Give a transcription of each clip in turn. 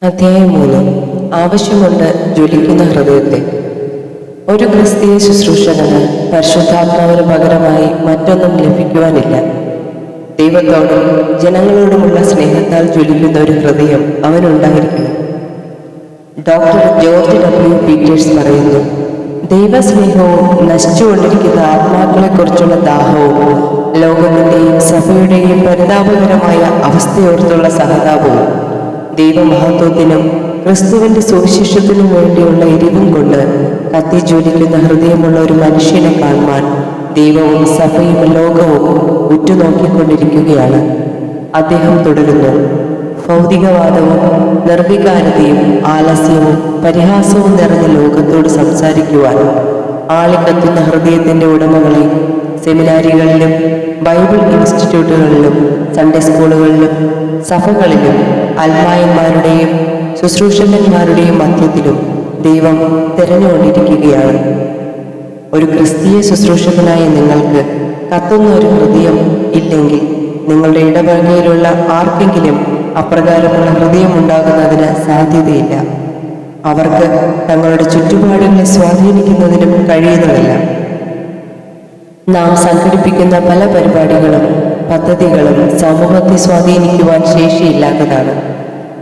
അധ്യായം 3. ആവശ്യമുണ്ട് ജ്വലിക്കുന്ന ഹൃദയത്തെ. ഒരു ക്രിസ്തീയ ശുശ്രൂഷകന് പരിശുദ്ധാത്മാവിന് പകരമായി മറ്റൊന്നും ലഭിക്കുവാനില്ല. ദൈവത്തോടും ജനങ്ങളോടുമുള്ള സ്നേഹത്താൽ ജ്വലിക്കുന്ന ഒരു ഹൃദയം അവനുണ്ടായിരിക്കണം. ഡോക്ടർ ജോർജ് ഡബ്ല്യു പീറ്റേഴ്സ് പറയുന്നു, ദൈവസ്നേഹവും നശിച്ചുകൊണ്ടിരിക്കുന്ന ആത്മാക്കളെക്കുറിച്ചുള്ള ദാഹവും ലോകത്തിൻ്റെയും സഭയുടെയും പരിതാപകരമായ അവസ്ഥയോർത്തുള്ള സഹതാപവും ദൈവമഹത്വത്തിനും ക്രിസ്തുവിന്റെ സുവിശേഷത്തിനും വേണ്ടിയുള്ള എരിവും കൊണ്ട് കത്തിജ്വലിക്കുന്ന ഹൃദയമുള്ള ഒരു മനുഷ്യനെ കാണുവാൻ ദൈവവും സഭയും ലോകവും ഉറ്റുനോക്കിക്കൊണ്ടിരിക്കുകയാണ്. അദ്ദേഹം തുടരുന്നു, ഭൗതികവാദവും നിർവികാരതയും ആലസ്യവും പരിഹാസവും നിറഞ്ഞ ലോകത്തോട് സംസാരിക്കുവാൻ ആളിക്കത്തുന്ന ഹൃദയത്തിന്റെ ഉടമകളെ സെമിനാരികളിലും ബൈബിൾ ഇൻസ്റ്റിറ്റ്യൂട്ടുകളിലും സൺഡേ സ്കൂളുകളിലും സഭകളിലും അൽമായന്മാരുടെയും ശുശ്രൂഷകന്മാരുടെയും മധ്യത്തിലും ദൈവം തിരഞ്ഞുകൊണ്ടിരിക്കുകയാണ്. ഒരു ക്രിസ്തീയ ശുശ്രൂഷകനായ നിങ്ങൾക്ക് കത്തുന്ന ഒരു ഹൃദയം ഇല്ലെങ്കിൽ നിങ്ങളുടെ ഇടവകയിലുള്ള ആർക്കെങ്കിലും അപ്രകാരമുള്ള ഹൃദയമുണ്ടാകുന്നതിന് സാധ്യതയില്ല. അവർക്ക് തങ്ങളുടെ ചുറ്റുപാടുകളെ സ്വാധീനിക്കുന്നതിനും കഴിയുന്നതല്ല. നാം സംഘടിപ്പിക്കുന്ന പല പരിപാടികളും പദ്ധതികളും സമൂഹത്തെ സ്വാധീനിക്കുവാൻ ശേഷിയില്ലാത്തതാണ്.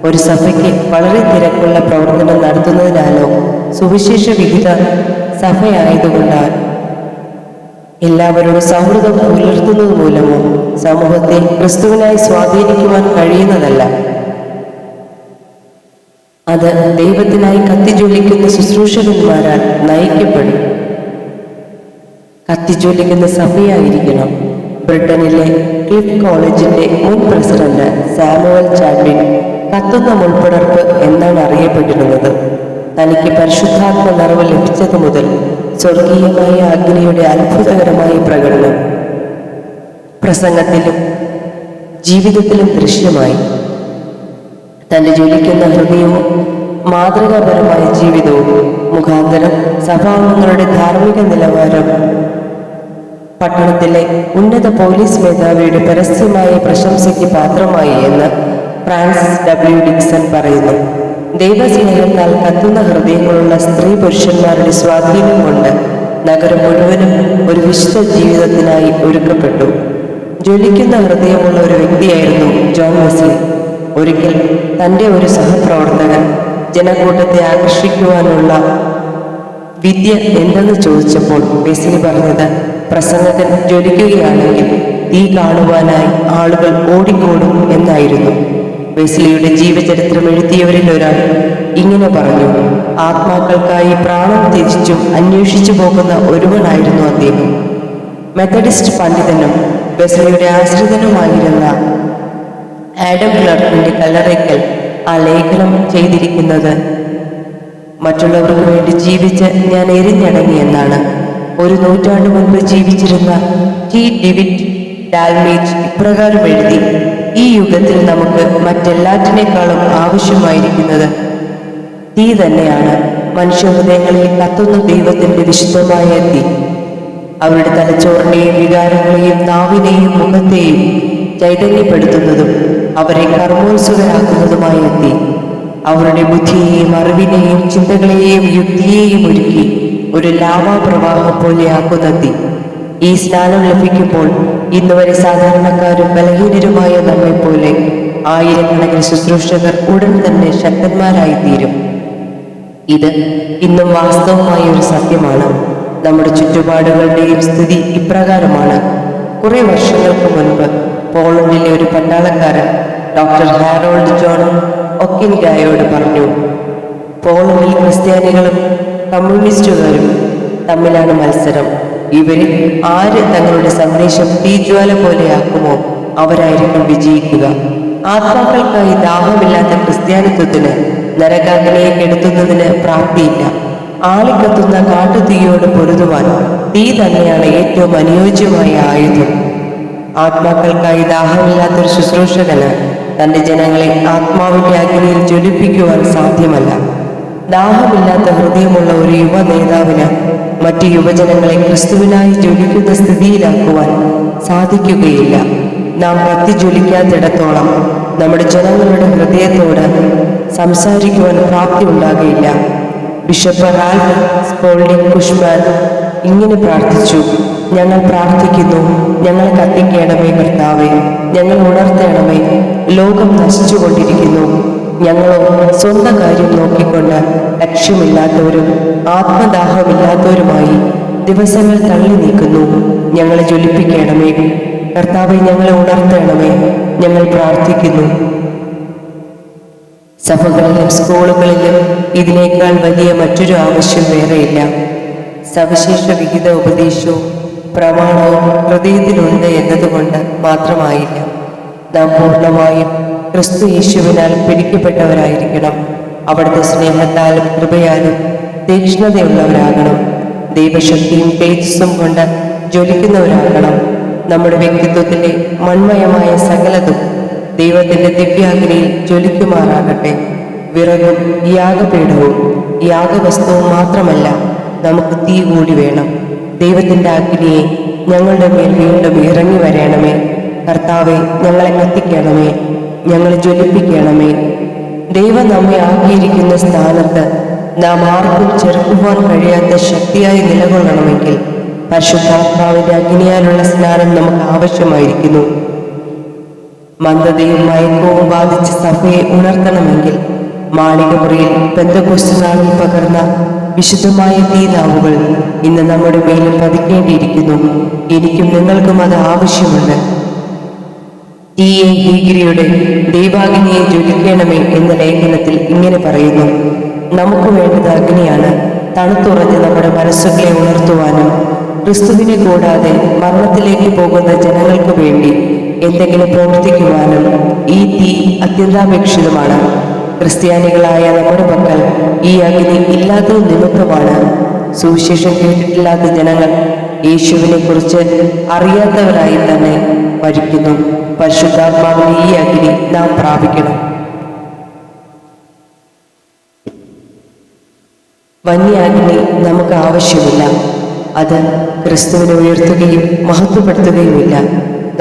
ഒരു സഭയ്ക്ക് വളരെ തിരക്കുള്ള പ്രവർത്തനം നടത്തുന്നതിനാലോ സുവിശേഷ വിഹിത സഭയായതുകൊണ്ടാൽ എല്ലാവരോടും സൗഹൃദം പുലർത്തുന്നത് മൂലമോ സമൂഹത്തെ ക്രിസ്തുവിനായി സ്വാധീനിക്കുവാൻ കഴിയുന്നതല്ല. അത് ദൈവത്തിനായി കത്തിജ്വലിക്കുന്ന ശുശ്രൂഷകന്മാരാൽ നയിക്കപ്പെടും. കത്തിജ്വലിക്കുന്ന സഭയായിരിക്കണം. ബ്രിട്ടനിലെ ക്ലിഫ് കോളേജിന്റെ മുൻ പ്രസിഡന്റ് സാമുവൽ ചാപ്ലിൻ കത്തുന്ന മുൾപ്പടർപ്പ് എന്നാണ് അറിയപ്പെട്ടിരുന്നത്. തനിക്ക് പരിശുദ്ധാത്മ നിറവ് ലഭിച്ചതു മുതൽ സ്വർഗീയമായ അഗ്നിയുടെ അത്ഭുതകരമായ പ്രകടനം പ്രസംഗത്തിലും ജീവിതത്തിലും ദൃശ്യമായി. തന്റെ ജ്വലിക്കുന്ന ഹൃദയവും മാതൃകാപരമായ ജീവിതവും മുഖാന്തരം സഭാംഗങ്ങളുടെ ധാർമ്മിക നിലവാരം പട്ടണത്തിലെ ഉന്നത പോലീസ് മേധാവിയുടെ പരസ്യമായ പ്രശംസയ്ക്ക് പാത്രമായി എന്ന് ഫ്രാൻസിസ് ഡബ്ല്യു ഡിക്സൺ പറയുന്നു. ദൈവസ്നേഹത്താൽ കത്തുന്ന ഹൃദയങ്ങളുള്ള സ്ത്രീ പുരുഷന്മാരുടെ സ്വാധീനം കൊണ്ട് നഗരം മുഴുവനും ഒരു വിശുദ്ധ ജീവിതത്തിനായി ഒരുക്കപ്പെട്ടു. ജ്വലിക്കുന്ന ഹൃദയമുള്ള ഒരു വ്യക്തിയായിരുന്നു ജോൺ വെസ്ലി. ഒരിക്കൽ തൻ്റെ ഒരു സഹപ്രവർത്തകൻ ജനക്കൂട്ടത്തെ ആകർഷിക്കുവാനുള്ള വിദ്യ എന്തെന്ന് ചോദിച്ചപ്പോൾ വെസ്ലി പറഞ്ഞത്, പ്രസംഗകൻ ജ്വലിക്കുകയാണെങ്കിൽ തീ കാണുവാനായി ആളുകൾ ഓടിക്കോടും എന്നായിരുന്നു. വെസ്ലിയുടെ ജീവചരിത്രം എഴുതിയവരിൽ ഒരാൾ ഇങ്ങനെ പറഞ്ഞു, ആത്മാക്കൾക്കായി പ്രാണൻ ത്യജിച്ചും അന്വേഷിച്ചു പോകുന്ന ഒരുവനായിരുന്നു അദ്ദേഹം. മെത്തഡിസ്റ്റ് പണ്ഡിതനും വെസ്ലിയുടെ ആശ്രിതനുമായിരുന്ന ആഡം ക്ലർക്കിന്റെ കല്ലറയ്ക്കൽ ആ ലേഖനം ചെയ്തിരിക്കുന്നത്, മറ്റുള്ളവർക്ക് വേണ്ടി ജീവിച്ച് ഞാൻ എരിഞ്ഞടങ്ങി എന്നാണ്. ഒരു നൂറ്റാണ്ട് മുൻപ് ജീവിച്ചിരുന്ന ടി ഡേവിഡ് ഡാൽമേജ് ഇപ്രകാരം എഴുതി, ഈ യുഗത്തിൽ നമുക്ക് മറ്റെല്ലാറ്റിനേക്കാളും ആവശ്യമായിരിക്കുന്നത് തീ തന്നെയാണ്. മനുഷ്യഹൃദയങ്ങളിൽ കത്തുന്ന ദൈവത്തിന്റെ വിശുദ്ധമായ തീ. അവരുടെ തലച്ചോറിനെയും വികാരങ്ങളെയും നാവിനെയും മുഖത്തെയും ചൈതന്യപ്പെടുത്തുന്നതും അവരെ കർമ്മോത്സുകരാക്കുന്നതുമായ തീ. അവരുടെ ബുദ്ധിയെയും അറിവിനെയും ചിന്തകളെയും യുക്തിയെയും ഒരുക്കി ഒരു ലാവാപ്രവാഹം പോലെയാക്കുന്ന തീ. ഈ സ്നാനം ലഭിക്കുമ്പോൾ ഇന്നുവരെ സാധാരണക്കാരും ബലഹീനരുമായ നമ്മെപ്പോലെ ആയിരക്കണക്കിന് ശുശ്രൂഷകർ ഉടൻ തന്നെ ശക്തന്മാരായിത്തീരും. ഇത് ഇന്നും വാസ്തവമായ ഒരു സത്യമാണ്. നമ്മുടെ ചുറ്റുപാടുകളുടെയും സ്ഥിതി ഇപ്രകാരമാണ്. കുറെ വർഷങ്ങൾക്ക് മുൻപ് പോളണ്ടിലെ ഒരു പട്ടാളക്കാരൻ ഡോക്ടർ ഹാരോൾഡ് ജോൺ ഒക്കിൻഗായോട് പറഞ്ഞു, പോളണ്ടിൽ ക്രിസ്ത്യാനികളും കമ്മ്യൂണിസ്റ്റുകാരും തമ്മിലാണ് മത്സരം. ഇവരിൽ ആര് തങ്ങളുടെ സന്ദേശം തീജ്വാല പോലെയാക്കുമോ അവരായിരിക്കും വിജയിക്കുക. ആത്മാക്കൾക്കായി ദാഹമില്ലാത്ത ക്രിസ്ത്യാനിത്വത്തിന് നരകാഗ്നിയെ കെടുത്തുന്നതിന് പ്രാപ്തിയില്ല. ആളിക്കത്തുന്ന കാട്ടുതീയോട് പൊരുതുവാൻ തീ തന്നെയാണ് ഏറ്റവും അനുയോജ്യമായ ആയുധം. ആത്മാക്കൾക്കായി ദാഹമില്ലാത്തൊരു ശുശ്രൂഷകന് തന്റെ ജനങ്ങളെ ആത്മാവിന്റെ അഗ്നിയിൽ ജ്വലിപ്പിക്കുവാൻ സാധ്യമല്ല. ദാഹമില്ലാത്ത ഹൃദയമുള്ള ഒരു യുവ നേതാവിന് മറ്റു യുവജനങ്ങളെ ക്രിസ്തുവിനായി ജ്വലിക്കുന്ന സ്ഥിതിയിലാക്കുവാൻ സാധിക്കുകയില്ല. നാം കത്തിജ്വലിക്കാത്തിടത്തോളം നമ്മുടെ ജനങ്ങളുടെ ഹൃദയത്തോട് സംസാരിക്കുവാൻ പ്രാപ്തി ഉണ്ടാകുകയില്ല. ബിഷപ്പ് റാൽഫ് സ്പോൾഡിംഗ് കുഷ്മാൻ ഇങ്ങനെ പ്രാർത്ഥിച്ചു: ഞങ്ങൾ പ്രാർത്ഥിക്കുന്നു, ഞങ്ങളെ കത്തിക്കണമേ കർത്താവേ, ഞങ്ങൾ ഉണർത്തണമേ. ലോകം നശിച്ചുകൊണ്ടിരിക്കുന്നു. ഞങ്ങളോ സ്വന്തം കാര്യം നോക്കിക്കൊണ്ട് ലക്ഷ്യമില്ലാത്തവരും ആത്മദാഹമില്ലാത്തവരുമായി ദിവസങ്ങൾ തള്ളി നീക്കുന്നു. ഞങ്ങളെ ജ്വലിപ്പിക്കണമേ കർത്താവെ, ഞങ്ങളെ ഉണർത്തണമേ. ഞങ്ങൾ പ്രാർത്ഥിക്കുന്നു. സഭകളിലും സ്കൂളുകളിലും ഇതിനേക്കാൾ വലിയ മറ്റൊരു ആവശ്യം വേറെയില്ല. സവിശേഷ വിഹിത ഉപദേശവും പ്രമാണവും ഹൃദയത്തിലുണ്ട് എന്നതുകൊണ്ട് മാത്രമായില്ല. നാം പൂർണ്ണമായും ക്രിസ്തു യേശുവിനാൽ പിടിക്കപ്പെട്ടവരായിരിക്കണം. അവിടുത്തെ സ്നേഹത്താലും കൃപയാലും തീക്ഷ്ണതയുള്ളവരാകണം. ദൈവശക്തിയും തേജസ്സും കൊണ്ട് ജ്വലിക്കുന്നവരാകണം. നമ്മുടെ വ്യക്തിത്വത്തിലെ മൺമയമായ സകലതും ദൈവത്തിന്റെ ദിവ്യാഗ്നിയിൽ ജ്വലിക്കുമാറാകട്ടെ. വിറകും യാഗപീഠവും യാഗവസ്തുവും മാത്രമല്ല, നമുക്ക് തീ കൂടി വേണം. ദൈവത്തിന്റെ അഗ്നിയെ ഞങ്ങളുടെ മേൽ വീണ്ടും ഇറങ്ങി വരണമേ. കർത്താവെ, ഞങ്ങളെ കത്തിക്കണമേ, ഞങ്ങളെ ജ്വലിപ്പിക്കണമേ. ദൈവം നമ്മെ ആക്കിയിരിക്കുന്ന സ്ഥാനത്ത് നാം ആർക്കും ചെറുക്കുവാൻ കഴിയാത്ത ശക്തിയായി നിലകൊള്ളണമെങ്കിൽ പരിശുദ്ധാത്മാവിന്റെ അഗ്നിയാലുള്ള സ്നാനം നമുക്ക് ആവശ്യമായിരിക്കുന്നു. മന്ദതയും മയക്കവും ബാധിച്ച സഭയെ ഉണർത്തണമെങ്കിൽ മാളികമുറിയിൽ പെന്തക്കോസ്ത് നാളിൽ പകർന്ന വിശുദ്ധമായ തീനാവുകൾ ഇന്ന് നമ്മുടെ മേലിൽ പതിക്കേണ്ടിയിരിക്കുന്നു. എനിക്കും നിങ്ങൾക്കും അത് ആവശ്യമുണ്ട്. ടി.എ. ഹീഗിരിയുടെ ദൈവാഗ്നിയെ ജ്വലിക്കണമേ എന്ന ലേഖനത്തിൽ ഇങ്ങനെ പറയുന്നു: നമുക്ക് വേണ്ടത് അഗ്നിയാണ്. തണുത്തുറഞ്ഞ് നമ്മുടെ മനസ്സുകളെ ഉണർത്തുവാനും ക്രിസ്തുവിനെ കൂടാതെ മരണത്തിലേക്ക് പോകുന്ന ജനങ്ങൾക്ക് വേണ്ടി എന്തെങ്കിലും പ്രവർത്തിക്കുവാനും ഈ തീ അത്യന്താപേക്ഷിതമാണ്. ക്രിസ്ത്യാനികളായ നമ്മുടെ പക്കൽ ഈ അഗ്നി ഇല്ലാത്തത് നിമിത്തമാണ് സുവിശേഷം കേട്ടിട്ടില്ലാത്ത ജനങ്ങൾ യേശുവിനെ കുറിച്ച് അറിയാത്തവരായി തന്നെ മരിക്കുന്നു. പരിശുദ്ധാത്മാവിന്റെ ഈ അഗ്നി നാം പ്രാപിക്കണം. വന്യ അഗ്നി നമുക്ക് ആവശ്യമില്ല. അത് ക്രിസ്തുവിനെ ഉയർത്തുകയും മഹത്വപ്പെടുത്തുകയുമില്ല.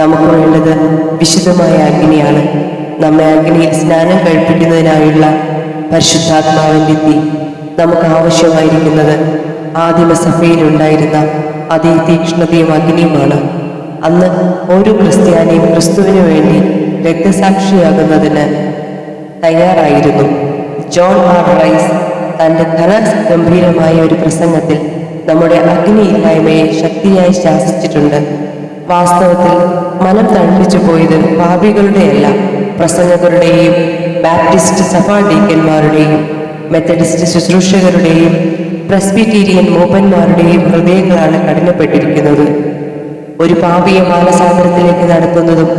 നമുക്ക് വേണ്ടത് വിശുദ്ധമായ അഗ്നിയാണ്. നമ്മെ അഗ്നിയിൽ സ്നാനം കഴിപ്പിക്കുന്നതിനായുള്ള പരിശുദ്ധാത്മാവിന്റെ തീ നമുക്ക് ആവശ്യമായിരിക്കുന്നത് ആദിമസഭയിലുണ്ടായിരുന്ന അതേ തീക്ഷ്ണതയും അഗ്നിയുമാണ്. അന്ന് ഓരോ ക്രിസ്ത്യാനിയും ക്രിസ്തുവിനു വേണ്ടി രക്തസാക്ഷിയാകുന്നതിന് തയ്യാറായിരുന്നു. ജോൺ ആർ റൈസ് തൻ്റെ ഘനഗംഭീരമായ ഒരു പ്രസംഗത്തിൽ നമ്മുടെ അഗ്നിയില്ലായ്മയെ ശക്തിയായി ശാസിച്ചിട്ടുണ്ട്. വാസ്തവത്തിൽ മനം തണുപ്പിച്ചു പോയത് പാപികളുടെയല്ല, പ്രസംഗകരുടെയും ബാപ്റ്റിസ്റ്റ് സഭാ ഡീക്കന്മാരുടെയും മെത്തഡിസ്റ്റ് ശുശ്രൂഷകരുടെയും പ്രസ്ബിറ്റീരിയൻ മൂപ്പന്മാരുടെയും ഹൃദയങ്ങളാണ് കഠിനപ്പെട്ടിരിക്കുന്നത്. ഒരു പാപിയെ മാനസാന്തരത്തിലേക്ക് നടത്തുന്നതും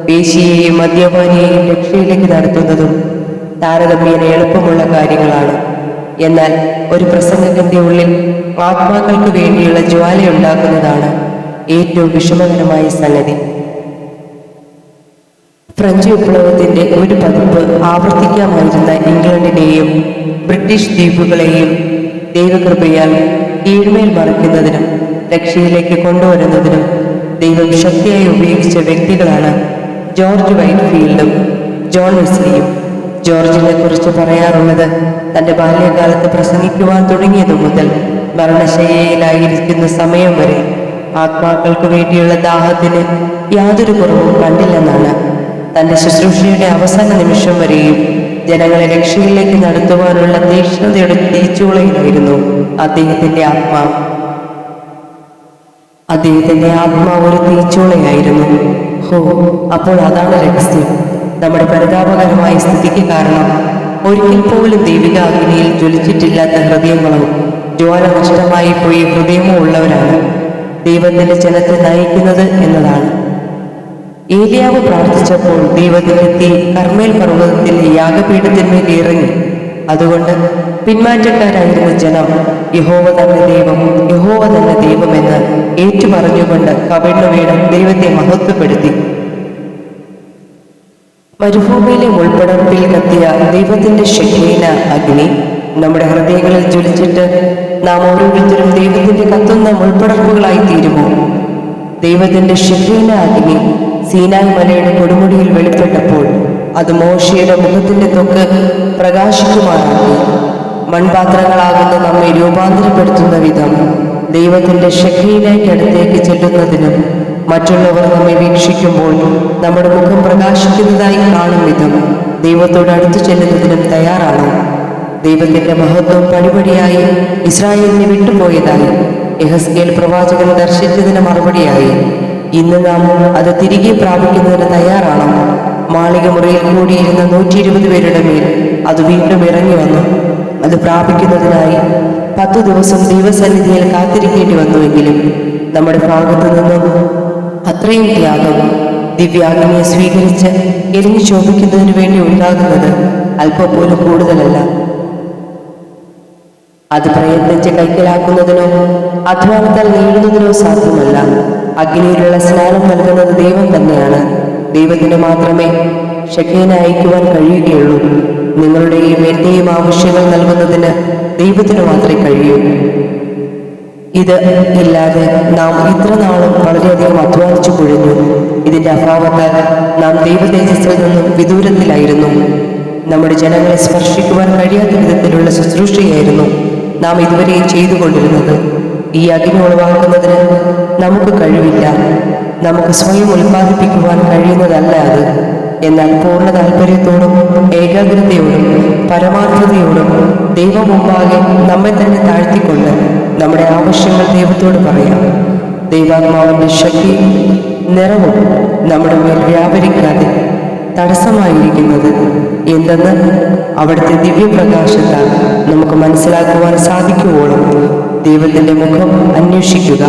വേശ്യയെയും മദ്യപാനിയെയും രക്ഷയിലേക്ക് നടത്തുന്നതും താരതമ്യേന എളുപ്പമുള്ള കാര്യങ്ങളാണ്. എന്നാൽ ഒരു പ്രസംഗകന്റെ ഉള്ളിൽ ആത്മാക്കൾക്ക് വേണ്ടിയുള്ള ജ്വാലയുണ്ടാക്കുന്നതാണ് ഏറ്റവും വിഷമകരമായ സംഗതി. ഫ്രഞ്ച് വിപ്ലവത്തിന്റെ ഒരു പതിപ്പ് ആവർത്തിക്കാമായിരുന്ന ഇംഗ്ലണ്ടിനെയും ബ്രിട്ടീഷ് ദ്വീപുകളെയും ദൈവകൃപയാൽ കീഴ്മേൽ മറിക്കുന്നതിനും രക്ഷയിലേക്ക് കൊണ്ടുവരുന്നതിനും ദൈവം ശക്തിയായി ഉപയോഗിച്ച വ്യക്തികളാണ് ജോർജ് വൈറ്റ്ഫീൽഡും ജോൺ വെസ്ലിയും. ജോർജിനെ കുറിച്ച് പറയാറുള്ളത്, തൻ്റെ ബാല്യകാലത്ത് പ്രസംഗിക്കുവാൻ തുടങ്ങിയതു മുതൽ മരണശയ്യയിലായിരിക്കുന്ന സമയം വരെ ആത്മാക്കൾക്ക് വേണ്ടിയുള്ള ദാഹത്തിന് യാതൊരു കുറവും കണ്ടില്ലെന്നാണ്. തൻ്റെ ശുശ്രൂഷയുടെ അവസാന നിമിഷം വരെയും ജനങ്ങളെ രക്ഷയിലേക്ക് നടത്തുവാനുള്ള തീക്ഷ്ണതയുടെ തീച്ചൂളയിലായിരുന്നു അദ്ദേഹത്തിന്റെ ആത്മാവ്. ഒരു തീച്ചൂളയായിരുന്നു. അപ്പോൾ അതാണ് രഹസ്യം. നമ്മുടെ പരിതാപകരമായ സ്ഥിതിക്ക് കാരണം ഒരിക്കൽ പോലും ദൈവിക അഗ്നിയിൽ ജ്വലിച്ചിട്ടില്ലാത്ത ഹൃദയങ്ങളോ ജ്വാല നഷ്ടമായി പോയി ഹൃദയമോ ഉള്ളവരാണ് ദൈവത്തിന്റെ ജനത്തെ നയിക്കുന്നത് എന്നതാണ്. ഏലിയാവ് പ്രാർത്ഥിച്ചപ്പോൾ ദൈവത്തിന്റെ തീ കർമ്മേൽ പർവ്വതത്തിലെ യാഗപീഠത്തിന്മേൽ ഇറങ്ങി. അതുകൊണ്ട് പിന്മാറ്റക്കാരായിരുന്ന ജനം യഹോവ തന്നെ ദൈവം, യഹോവ തന്നെ ദൈവമെന്ന് ഏറ്റുപറഞ്ഞുകൊണ്ട് കവിണ്ണു വീണ് ദൈവത്തെ മഹത്വപ്പെടുത്തി. മരുഭൂമിയിലെ മുൾപ്പടർപ്പിൽ കത്തിയ ദൈവത്തിന്റെ ശക്തീന അഗ്നി നമ്മുടെ ഹൃദയങ്ങളിൽ ജ്വലിച്ചിട്ട് നാം ഓരോരുത്തരും ദൈവത്തിന്റെ കത്തുന്ന മുൾപ്പടർപ്പുകളായി തീരുമോ? ദൈവത്തിന്റെ ശക്തീന അഗ്നി സീനായ് മലയുടെ കൊടുമുടിയിൽ വെളിപ്പെട്ടപ്പോൾ അത് മോശയുടെ മുഖത്തിന്റെ ത്വക്ക് പ്രകാശിക്കുമാറാക്കി. മൺപാത്രങ്ങളാകുന്ന നമ്മെ രൂപാന്തരപ്പെടുത്തുന്ന വിധം ദൈവത്തിന്റെ ഷെഖീനയ്ക്ക് അടുത്തേക്ക് ചെല്ലുന്നതിനും മറ്റുള്ളവർ നമ്മെ വീക്ഷിക്കുമ്പോൾ നമ്മുടെ മുഖം പ്രകാശിക്കുന്നതായി കാണും വിധം ദൈവത്തോട് അടുത്തു ചെല്ലുന്നതിനും തയ്യാറാണ്. ദൈവത്തിന്റെ മഹത്വം പടിപടിയായി ഇസ്രായേലിനെ വിട്ടുപോയതായി യെഹെസ്കേൽ പ്രവാചകൻ ദർശിച്ചതിന് മറുപടിയായി ഇന്ന് നാം അത് തിരികെ പ്രാപിക്കുന്നതിന് തയ്യാറാണ്. മാളിക മുറിയിൽ കൂടിയിരുന്ന 120 പേരുടെ മേൽ അത് വീണ്ടും ഇറങ്ങി വന്നു. അത് പ്രാപിക്കുന്നതിനായി 10 ദിവസം ദൈവസന്നിധിയിൽ കാത്തിരിക്കേണ്ടി വന്നുവെങ്കിലും നമ്മുടെ ഭാഗത്തു നിന്നും അത്രയും ത്യാഗം ദിവ്യാഗ്നിയെ സ്വീകരിച്ച് എരിഞ്ഞു ശോഭിക്കുന്നതിന് വേണ്ടി ഉണ്ടാകുന്നത് അല്പം പോലും കൂടുതലല്ല. അത് പ്രയത്നിച്ച് കൈക്കലാക്കുന്നതിനോ അധ്വാനത്താൽ നേടുന്നതിനോ സാധ്യമല്ല. അഗ്നിയിലുള്ള സ്നാനം നൽകുന്നത് ദൈവം തന്നെയാണ്. ദൈവത്തിന് മാത്രമേ ഷെഖീന അയക്കുവാൻ കഴിയുകയുള്ളൂ. നിങ്ങളുടെയും എന്റെയും ആവശ്യങ്ങൾ നൽകുന്നതിന് ദൈവത്തിന് മാത്രമേ കഴിയൂ. ഇത് ഇല്ലാതെ നാം ഇത്ര നാളും വളരെയധികം അധ്വാനിച്ചു കുഴഞ്ഞു. ഇതിന്റെ അഭാവത്താൽ നാം ദൈവ തേജസ്സിൽ നിന്നും വിദൂരത്തിലായിരുന്നു. നമ്മുടെ ജനങ്ങളെ സ്പർശിക്കുവാൻ കഴിയാത്ത വിധത്തിലുള്ള ശുശ്രൂഷയായിരുന്നു നാം ഇതുവരെ ചെയ്തുകൊണ്ടിരുന്നത്. ഈ അഗ്നി ഉളവാക്കുന്നതിന് നമുക്ക് കഴിവില്ല. നമുക്ക് സ്വയം ഉൽപ്പാദിപ്പിക്കുവാൻ കഴിയുന്നതല്ല അത്. എന്നാൽ പൂർണ്ണ താല്പര്യത്തോടും ഏകാഗ്രതയോടും പരമാർത്ഥതയോടും ദൈവം മുമ്പാകെ നമ്മെ തന്നെ താഴ്ത്തിക്കൊണ്ട് നമ്മുടെ ആവശ്യങ്ങൾ ദൈവത്തോട് പറയാം. ദൈവാത്മാവിന്റെ ശക്തി നിറവും നമ്മുടെ മേൽ വ്യാപരിക്കാതെ തടസ്സമായിരിക്കുന്നത് എന്തെന്ന് അവിടുത്തെ ദിവ്യപ്രകാശത്താൽ നമുക്ക് മനസ്സിലാക്കുവാൻ സാധിക്കുവോളം ദൈവത്തിന്റെ മുഖം അന്വേഷിക്കുക.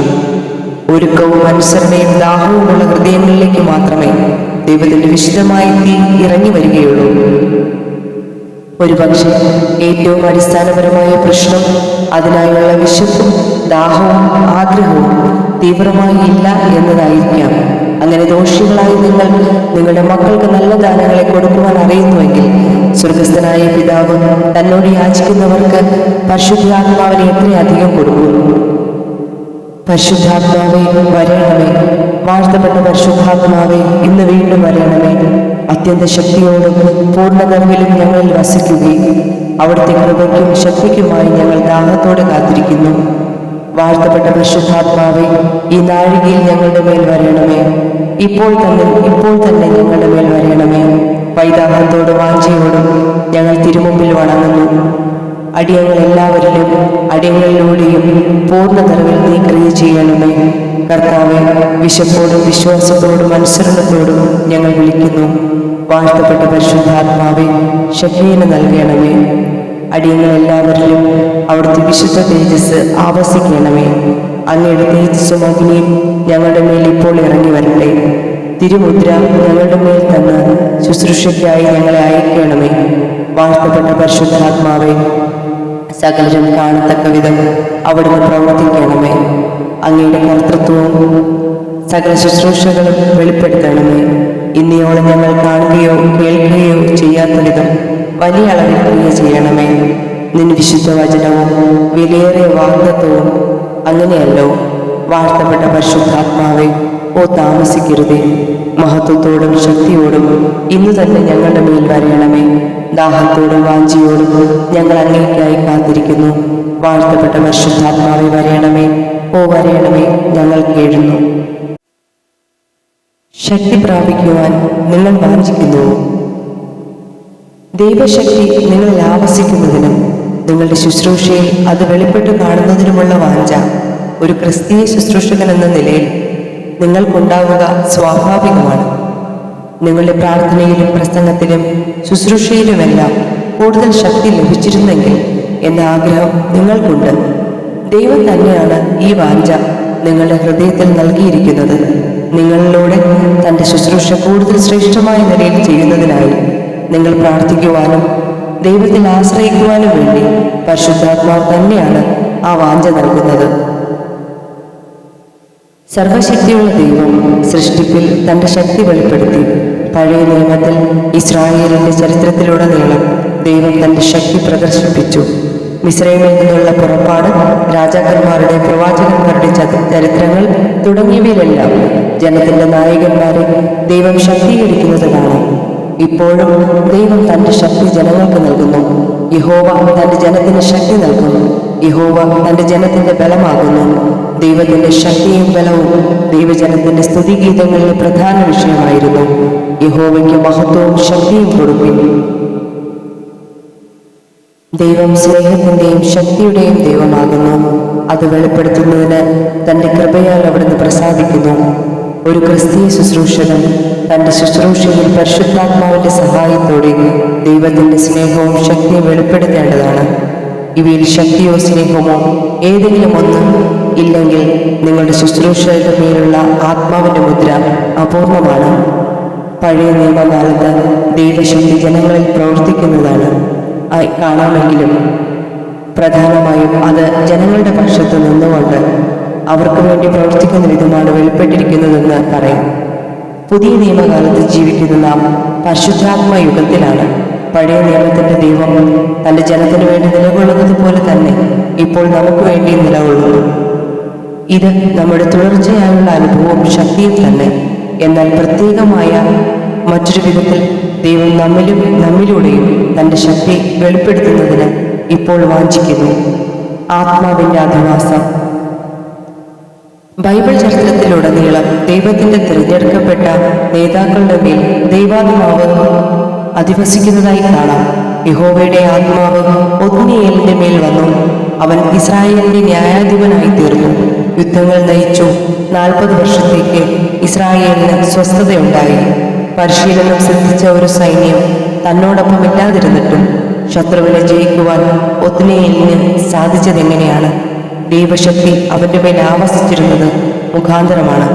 ഒരുക്കവും അനുസരണയും ദാഹവുമുള്ള ഹൃദയങ്ങളിലേക്ക് മാത്രമേ ദൈവത്തിന്റെ വിശുദ്ധമായ തീ ഇറങ്ങി വരികയുള്ളൂ. ഒരുപക്ഷെ ഏറ്റവും അടിസ്ഥാനപരമായ പ്രശ്നം അതിനായുള്ള വിശപ്പും ദാഹവും ആഗ്രഹവും തീവ്രമായി ഇല്ല എന്നതായിരിക്കാം. അങ്ങനെ ദോഷികളായി നിങ്ങൾ നിങ്ങളുടെ മക്കൾക്ക് നല്ല ദാനങ്ങളെ കൊടുക്കുവാൻ അറിയുന്നുവെങ്കിൽ സ്വർഗസ്ഥനായ പിതാവ് തന്നോട് യാചിക്കുന്നവർക്ക് പരിശുദ്ധാത്മാവിനെ എത്രയധികം കൊടുക്കും. പരിശുദ്ധാത്മാവേ വരണമേ, വാഴ്ത്തപ്പെട്ട പരിശുദ്ധാത്മാവേ ഇന്ന് വീണ്ടും വരണമേ. അത്യന്ത ശക്തിയോടും പൂർണ്ണതവിലും ഞങ്ങളിൽ വസിക്കുകയും അവിടുത്തെ കൃപയ്ക്കും ശക്തിക്കുമായി ഞങ്ങൾ ദാഹത്തോടെ കാത്തിരിക്കുന്നു. വാഴ്ത്തപ്പെട്ട പരിശുദ്ധാത്മാവേ ഈ നാഴികയിൽ ഞങ്ങളുടെ മേൽ വരണമേ. ഇപ്പോൾ തന്നെ ഞങ്ങളുടെ മേൽ വരണമേ. വൈദാഹത്തോടും വാഞ്ചയോടും ഞങ്ങൾ തിരുമുമ്പിൽ വണങ്ങുന്നു. അടിയങ്ങൾ എല്ലാവരിലും അടിയങ്ങളിലൂടെയും പൂർണ്ണ നിറവിൽ നീ ക്രിയ ചെയ്യണമേ. കർത്താവെ, വിശപ്പോടും വിശ്വാസത്തോടും അനുസരണത്തോടും ഞങ്ങൾ വിളിക്കുന്നു. വാഴ്ത്തപ്പെട്ട പരിശുദ്ധാത്മാവെ ശക്തിയെ നൽകണമേ. അടിയങ്ങൾ എല്ലാവരിലും അവിടുത്തെ വിശുദ്ധ തേജസ് ആവസിക്കണമേ. അങ്ങയുടെ തേജസ്സും അഗ്നിയും ഞങ്ങളുടെ മേൽ ഇപ്പോൾ ഇറങ്ങി വരട്ടെ. തിരുമുദ്ര ഞങ്ങളുടെ മേൽ തന്ന് ശുശ്രൂഷയ്ക്കായി ഞങ്ങളെ അയക്കണമേ. വാഴ്ത്തപ്പെട്ട പരിശുദ്ധാത്മാവെ സകലരും കാണത്തക്ക വിധം അവിടുന്ന് പ്രവർത്തിക്കണമേ. അങ്ങയുടെ കർത്തൃത്വവും സകല ശുശ്രൂഷകളും വെളിപ്പെടുത്തണമേ. ഇന്നിയോളം ഞങ്ങൾ കാണുകയോ കേൾക്കുകയോ ചെയ്യാത്ത വിധം വലിയ അളവിൽ ക്രിയ ചെയ്യണമേ. നിൻ വിശുദ്ധ വചനവും വിലയേറിയ വാഗ്ദത്വവും അങ്ങനെയല്ലോ. വാഴ്ത്തപ്പെട്ട പരിശുദ്ധാത്മാവെ താമസിക്കരുതേ. മഹത്വത്തോടും ശക്തിയോടും ഇന്നു തന്നെ ഞങ്ങളുടെ മേൽ വരണമേ. ദാഹത്തോടും വാഞ്ചിയോടും ഞങ്ങൾ അങ്ങേയ്ക്കായി കാത്തിരിക്കുന്നു. വാഴ്ത്തപ്പെട്ട പരിശുദ്ധാത്മാവെ വരണമേ. വരണമേ, ഞങ്ങൾ കേഴുന്നു. ശക്തി പ്രാപിക്കുവാൻ നിങ്ങൾ വാഞ്ചിക്കുന്നുവോ? ദൈവശക്തി നിങ്ങളിൽ ആവസിക്കുന്നതിനും നിങ്ങളുടെ ശുശ്രൂഷയിൽ അത് വെളിപ്പെട്ട് കാണുന്നതിനുമുള്ള വാഞ്ച ഒരു ക്രിസ്തീയ ശുശ്രൂഷകൻ എന്ന നിലയിൽ നിങ്ങൾക്കുണ്ടാവുക സ്വാഭാവികമാണ്. നിങ്ങളുടെ പ്രാർത്ഥനയിലും പ്രസംഗത്തിലും ശുശ്രൂഷയിലുമെല്ലാം കൂടുതൽ ശക്തി ലഭിച്ചിരുന്നെങ്കിൽ എന്ന ആഗ്രഹം നിങ്ങൾക്കുണ്ട്. ദൈവം തന്നെയാണ് ഈ വാഞ്ച നിങ്ങളുടെ ഹൃദയത്തിൽ നൽകിയിരിക്കുന്നത്. നിങ്ങളിലൂടെ തൻ്റെ ശുശ്രൂഷ കൂടുതൽ ശ്രേഷ്ഠമായ നിലയിൽ ചെയ്യുന്നതിനായി നിങ്ങൾ പ്രാർത്ഥിക്കുവാനും ദൈവത്തിൽ ആശ്രയിക്കുവാനും വേണ്ടി പരിശുദ്ധാത്മാവ് തന്നെയാണ് ആ വാഞ്ച നൽകുന്നത്. സർവശക്തിയുള്ള ദൈവം സൃഷ്ടിപ്പിൽ തൻ്റെ ശക്തി വെളിപ്പെടുത്തി. പഴയ നിയമത്തിൽ ഇസ്രായേലിന്റെ ചരിത്രത്തിലുടനീളം ദൈവം തൻ്റെ ശക്തി പ്രദർശിപ്പിച്ചു. മിസ്രൈമിൽ നിന്നുള്ള പുറപ്പാട്, രാജാക്കന്മാരുടെ പ്രവാചകന്മാരുടെ ചരിത്രങ്ങൾ തുടങ്ങിയവയിലെല്ലാം ജനത്തിന്റെ നായകന്മാരെ ദൈവം ശക്തീകരിക്കുന്നത് കാണാം. ഇപ്പോഴും ദൈവം തന്റെ ശക്തി ജനങ്ങൾക്ക് നൽകുന്നു. യഹോവ തന്റെ ജനത്തിന് ശക്തി നൽകുന്നു. യഹോവ തന്റെ ജനത്തിന്റെ ബലമാകുന്നു. ദൈവത്തിന്റെ ശക്തിയും ബലവും ദൈവജനത്തിന്റെ സ്തുതിഗീതങ്ങളിലെ പ്രധാന വിഷയമായിരുന്നു. യഹോവയ്ക്ക് മഹത്വവും ശക്തിയും കൊടുക്കും. ദൈവം സ്നേഹത്തിന്റെയും ശക്തിയുടെയും ദൈവമാകുന്നു. അത് വെളിപ്പെടുത്തുന്നതിന് തന്റെ കൃപയാൽ അവിടുന്ന് പ്രസാദിക്കുന്നു. ഒരു ക്രിസ്തീയ ശുശ്രൂഷകൻ തന്റെ ശുശ്രൂഷയിൽ പരിശുദ്ധാത്മാവിന്റെ സഹായത്തോടെ ദൈവത്തിന്റെ സ്നേഹവും ശക്തിയും വെളിപ്പെടുത്തേണ്ടതാണ്. ഇവയിൽ ശക്തിയോ സ്നേഹമോ ഏതെങ്കിലും ഒന്ന് ഇല്ലെങ്കിൽ നിങ്ങളുടെ ശുശ്രൂഷയുടെ മേലുള്ള ആത്മാവിന്റെ മുദ്ര അപൂർണമാണ്. പഴയ നിയമകാലത്ത് ദൈവശക്തി ജനങ്ങളിൽ പ്രവർത്തിക്കുന്നതാണ് കാണാമെങ്കിലും പ്രധാനമായും അത് ജനങ്ങളുടെ പക്ഷത്ത് നിന്നുകൊണ്ട് അവർക്ക് വേണ്ടി പ്രവർത്തിക്കുന്ന വിധമാണ് വെളിപ്പെട്ടിരിക്കുന്നതെന്ന് പറയാം. പുതിയ നിയമകാലത്ത് ജീവിക്കുന്ന നാം പരിശുദ്ധാത്മ യുഗത്തിലാണ്. പഴയ നിയമത്തിന്റെ ദൈവം തന്റെ ജനത്തിനു വേണ്ടി നിലകൊള്ളുന്നത് പോലെ തന്നെ ഇപ്പോൾ നമുക്ക് വേണ്ടി നിലകൊള്ളുന്നു. ഇത് നമ്മുടെ തുടർച്ചയായുള്ള അനുഭവവും ശക്തിയും തന്നെ. എന്നാൽ പ്രത്യേകമായ മറ്റൊരു വിധത്തിൽ ദൈവം നമ്മിലൂടെയും തന്റെ ശക്തി വെളിപ്പെടുത്തുന്നതിന് ഇപ്പോൾ വാഞ്ചിക്കുന്നു. ആത്മാവിന്റെ അധിവാസം. ബൈബിൾ ചരിത്രത്തിലുടനീളം ദൈവത്തിന്റെ തിരഞ്ഞെടുക്കപ്പെട്ട നേതാക്കളുടെ മേൽ ദൈവാത്മാവ് അധിവസിക്കുന്നതായി കാണാം. യഹോവയുടെ ആത്മാവ് ഒത്നിയേലിന്റെ മേൽ വന്നു. അവൻ ഇസ്രായേലിന്റെ ന്യായാധിപനായി തീർന്നു. യുദ്ധങ്ങൾ നയിച്ചു. 40 വർഷത്തേക്ക് ഇസ്രായേലിന് സ്വസ്ഥതയുണ്ടായി. പരിശീലനം സിദ്ധിച്ച ഒരു സൈന്യം തന്നോടൊപ്പം ഇല്ലാതിരുന്നിട്ടും ശത്രുവിനെ ജയിക്കുവാൻ ഒത്നിയേലിന് സാധിച്ചതെങ്ങനെയാണ്? ദൈവശക്തി അവന്റെ മേൽ ആവസിച്ചിരുന്നത് മുഖാന്തരമാണ്.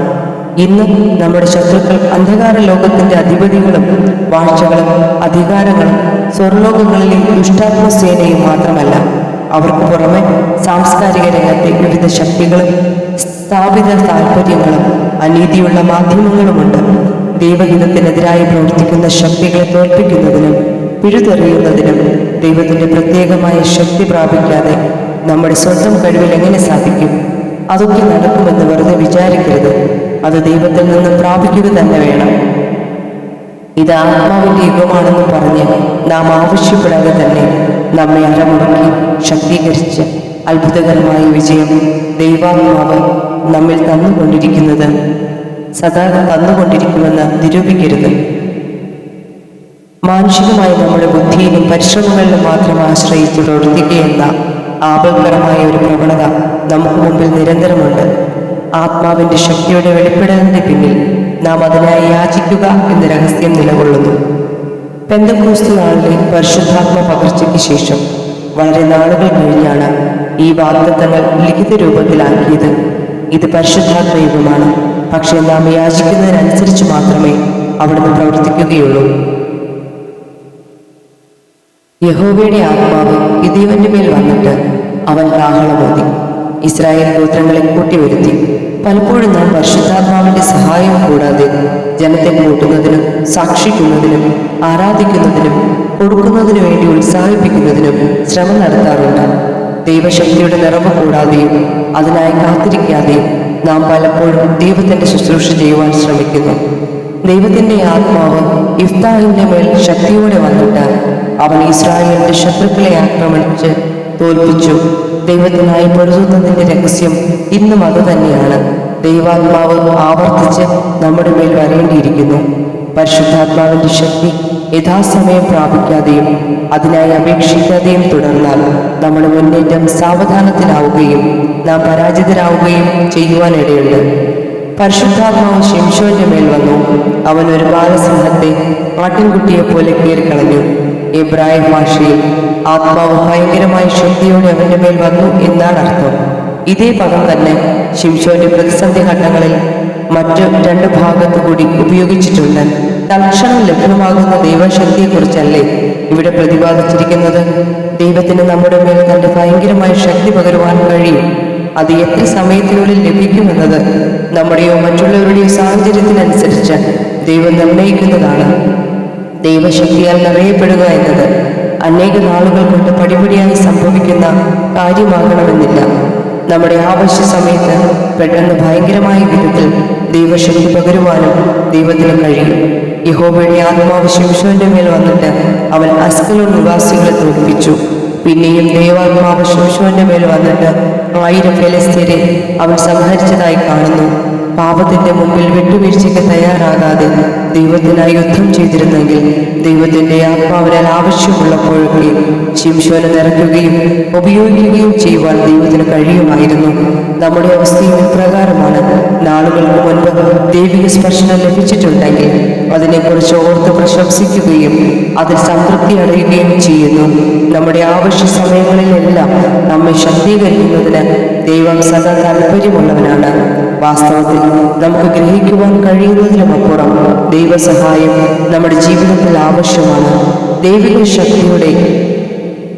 ഇന്ന് നമ്മുടെ ശത്രുക്കൾ അന്ധകാര ലോകത്തിന്റെ അധിപതികളും വാഴ്ചകളും അധികാരങ്ങളും സ്വർലോകങ്ങളിലെ ദുഷ്ടാത്മസേനയും മാത്രമല്ല, അവർക്ക് പുറമെ സാംസ്കാരിക രംഗത്തെ വിവിധ ശക്തികളും സ്ഥാപിത താൽപര്യങ്ങളും അനീതിയുള്ള മാധ്യമങ്ങളുമുണ്ട്. ദൈവഹിതത്തിനെതിരായി പ്രവർത്തിക്കുന്ന ശക്തികളെ തോൽപ്പിക്കുന്നതിനും പിഴുതെറിയുന്നതിനും ദൈവത്തിന്റെ പ്രത്യേകമായ ശക്തി പ്രാപിക്കാതെ നമ്മുടെ സ്വന്തം കഴിവിൽ എങ്ങനെ സാധിക്കും? അതൊക്കെ നടക്കുമെന്ന് വെറുതെ വിചാരിക്കരുത്. അത് ദൈവത്തിൽ നിന്ന് പ്രാപിക്കുക തന്നെ വേണം. ഇത് ആത്മാവിന്റെ യുഗമാണെന്ന് പറഞ്ഞ് നാം ആവശ്യപ്പെടാതെ തന്നെ നമ്മെ അരമുറക്കി ശക്തീകരിച്ച് അത്ഭുതകരമായ വിജയം ദൈവാത്മാവ് നമ്മിൽ തന്നുകൊണ്ടിരിക്കുന്നത് സദാ തന്നുകൊണ്ടിരിക്കുമെന്ന് നിരൂപിക്കരുത്. മാനുഷികമായ നമ്മുടെ ബുദ്ധിയിലും പരിശ്രമങ്ങളിലും മാത്രം ആശ്രയിച്ച് പ്രവർത്തിക്കുകയെന്ന ആപൽക്കരമായ ഒരു പ്രവണത നമുക്ക് മുമ്പിൽ നിരന്തരമുണ്ട്. ആത്മാവിന്റെ ശക്തിയുടെ വെളിപ്പെടലിന്റെ പിന്നിൽ നാം അതിനായി യാചിക്കുക എന്ന രഹസ്യം നിലകൊള്ളുന്നു. പെന്തക്കോസ്ത് നാളിലെ പരിശുദ്ധാത്മ പകർച്ചയ്ക്ക് ശേഷം വളരെ നാളുകൾ കഴിഞ്ഞാണ് ഈ വാഗ്ദത്തങ്ങൾ ലിഖിത രൂപത്തിലാക്കിയത്. ഇത് പരിശുദ്ധാത്മ യുഗമാണ്. പക്ഷേ നാം യാചിക്കുന്നതിനനുസരിച്ച് മാത്രമേ അവിടുന്ന് പ്രവർത്തിക്കുകയുള്ളൂ. യഹോവയുടെ ആത്മാവ് ഗിദെയോന്റെ മേൽ വന്നിട്ട് അവൻ കാഹളമോതി ഇസ്രായേൽ ഗോത്രങ്ങളെ കൂട്ടിവരുത്തി. പലപ്പോഴും നാം പരിശുദ്ധാത്മാവിന്റെ സഹായം കൂടാതെ ജനത്തെ കൂട്ടുന്നതിനും സാക്ഷിക്കുന്നതിനും ആരാധിക്കുന്നതിനും കൊടുക്കുന്നതിനു വേണ്ടി ഉത്സാഹിപ്പിക്കുന്നതിനും ശ്രമം നടത്താറുണ്ട്. ദൈവശക്തിയുടെ നിറവ് കൂടാതെയും അതിനായി കാത്തിരിക്കാതെയും നാം പലപ്പോഴും ദൈവത്തിന്റെ ശുശ്രൂഷ ചെയ്യുവാൻ ശ്രമിക്കുന്നു. ദൈവത്തിന്റെ ആത്മാവ് ഇഫ്താഹിന്റെ മേൽ ശക്തിയോടെ വന്നിട്ട് അവൻ ഇസ്രായേലിന്റെ ശത്രുക്കളെ ആക്രമിച്ച് തോൽപ്പിച്ചു. ദൈവത്തിനായി പൊരുതുന്നതിന്റെ രഹസ്യം ഇന്നും അത് തന്നെയാണ്. ദൈവാത്മാവ് ആവർത്തിച്ച് നമ്മുടെ മേൽ വരേണ്ടിയിരിക്കുന്നു. പരിശുദ്ധാത്മാവിന്റെ ശക്തി യഥാസമയം പ്രാപിക്കാതെയും അതിനായി അപേക്ഷിക്കാതെയും തുടർന്നാൽ നമ്മുടെ മുന്നേറ്റം സാവധാനത്തിലാവുകയും നാം പരാജിതരാവുകയും ചെയ്യുവാനിടയുണ്ട്. പരിശുദ്ധാത്മാവ് ശിംശോന്റെ മേൽ വന്നു. അവൻ ഒരു ബാലസിംഹത്തെ ആട്ടിൻകുട്ടിയെ പോലെ കീറിക്കളഞ്ഞു. എബ്രായ ഭാഷയിൽ ആത്മാവ് ഭയങ്കരമായ ശക്തിയോടെ അവന്റെ മേൽ വന്നു എന്നാണ് അർത്ഥം. ഇതേ പദം തന്നെ ശിംശോന്റെ പ്രതിസന്ധി ഘട്ടങ്ങളിൽ മറ്റു 2 ഭാഗത്തു കൂടി ഉപയോഗിച്ചിട്ടുണ്ട്. തൽക്ഷണം ലഭ്യമാകുന്ന ദൈവശക്തിയെക്കുറിച്ചല്ലേ ഇവിടെ പ്രതിപാദിച്ചിരിക്കുന്നത്? ദൈവത്തിന് നമ്മുടെ മേൽ തന്റെ ഭയങ്കരമായ ശക്തി പകരുവാൻ കഴിയും. അത് എത്ര സമയത്തിനുള്ളിൽ ലഭിക്കുമെന്നത് നമ്മുടെയോ മറ്റുള്ളവരുടെയോ സാഹചര്യത്തിനനുസരിച്ച് ദൈവം നിർണയിക്കുന്നതാണ്. ദൈവശക്തിയാൽ നിറയപ്പെടുക എന്നത് അനേക നാളുകൾ കൊണ്ട് പടിപടിയായി സംഭവിക്കുന്ന കാര്യമാകണമെന്നില്ല. നമ്മുടെ ആവശ്യ സമയത്ത് പെട്ടെന്ന് ഭയങ്കരമായ വിധത്തിൽ ദൈവശക്തി പകരുവാനും ദൈവത്തിന് കഴിയും. യഹോവയുടെ ആത്മാവ് ശിംശോന്റെ മേൽ വന്നിട്ട് അവൻ അസ്കലോൻ നിവാസികളെ തോൽപ്പിച്ചു. പിന്നെയും ദൈവാത്മാവ് ശിംശോന്റെ മേൽ വന്നിട്ട് 1000 ഫെലിസ്ത്യരെ അവൻ സംഹരിച്ചതായി കാണുന്നു. പാപത്തിന്റെ മുമ്പിൽ വിട്ടുവീഴ്ചയ്ക്ക് തയ്യാറാകാതെ ദൈവത്തിനായി യുദ്ധം ചെയ്തിരുന്നെങ്കിൽ ദൈവത്തിന്റെ ആത്മാവിനാൽ ആവശ്യമുള്ളപ്പോഴൊക്കെ ശിംശോനെ നിറയ്ക്കുകയും ഉപയോഗിക്കുകയും ചെയ്യുവാൻ ദൈവത്തിന് കഴിയുമായിരുന്നു. നമ്മുടെ അവസ്ഥയും ഇപ്രകാരമാണ്. നാളുകൾക്ക് മുൻപ് ദൈവിക സ്പർശനം ലഭിച്ചിട്ടുണ്ടെങ്കിൽ അതിനെക്കുറിച്ച് ഓർത്ത് പ്രശംസിക്കുകയും അതിൽ സംതൃപ്തി അടയുകയും ചെയ്യുന്നു. നമ്മുടെ ആവശ്യ സമയങ്ങളിലെല്ലാം നമ്മെ ശക്തീകരിക്കുന്നതിന് ദൈവം സദാ താല്പര്യമുള്ളവനാണ്. വാസ്തവത്തിൽ നമുക്ക് ഗ്രഹിക്കുവാൻ കഴിയുന്നതിനുമപ്പുറം ദൈവസഹായം നമ്മുടെ ജീവിതത്തിൽ ആവശ്യമാണ്. ദൈവിക ശക്തിയുടെ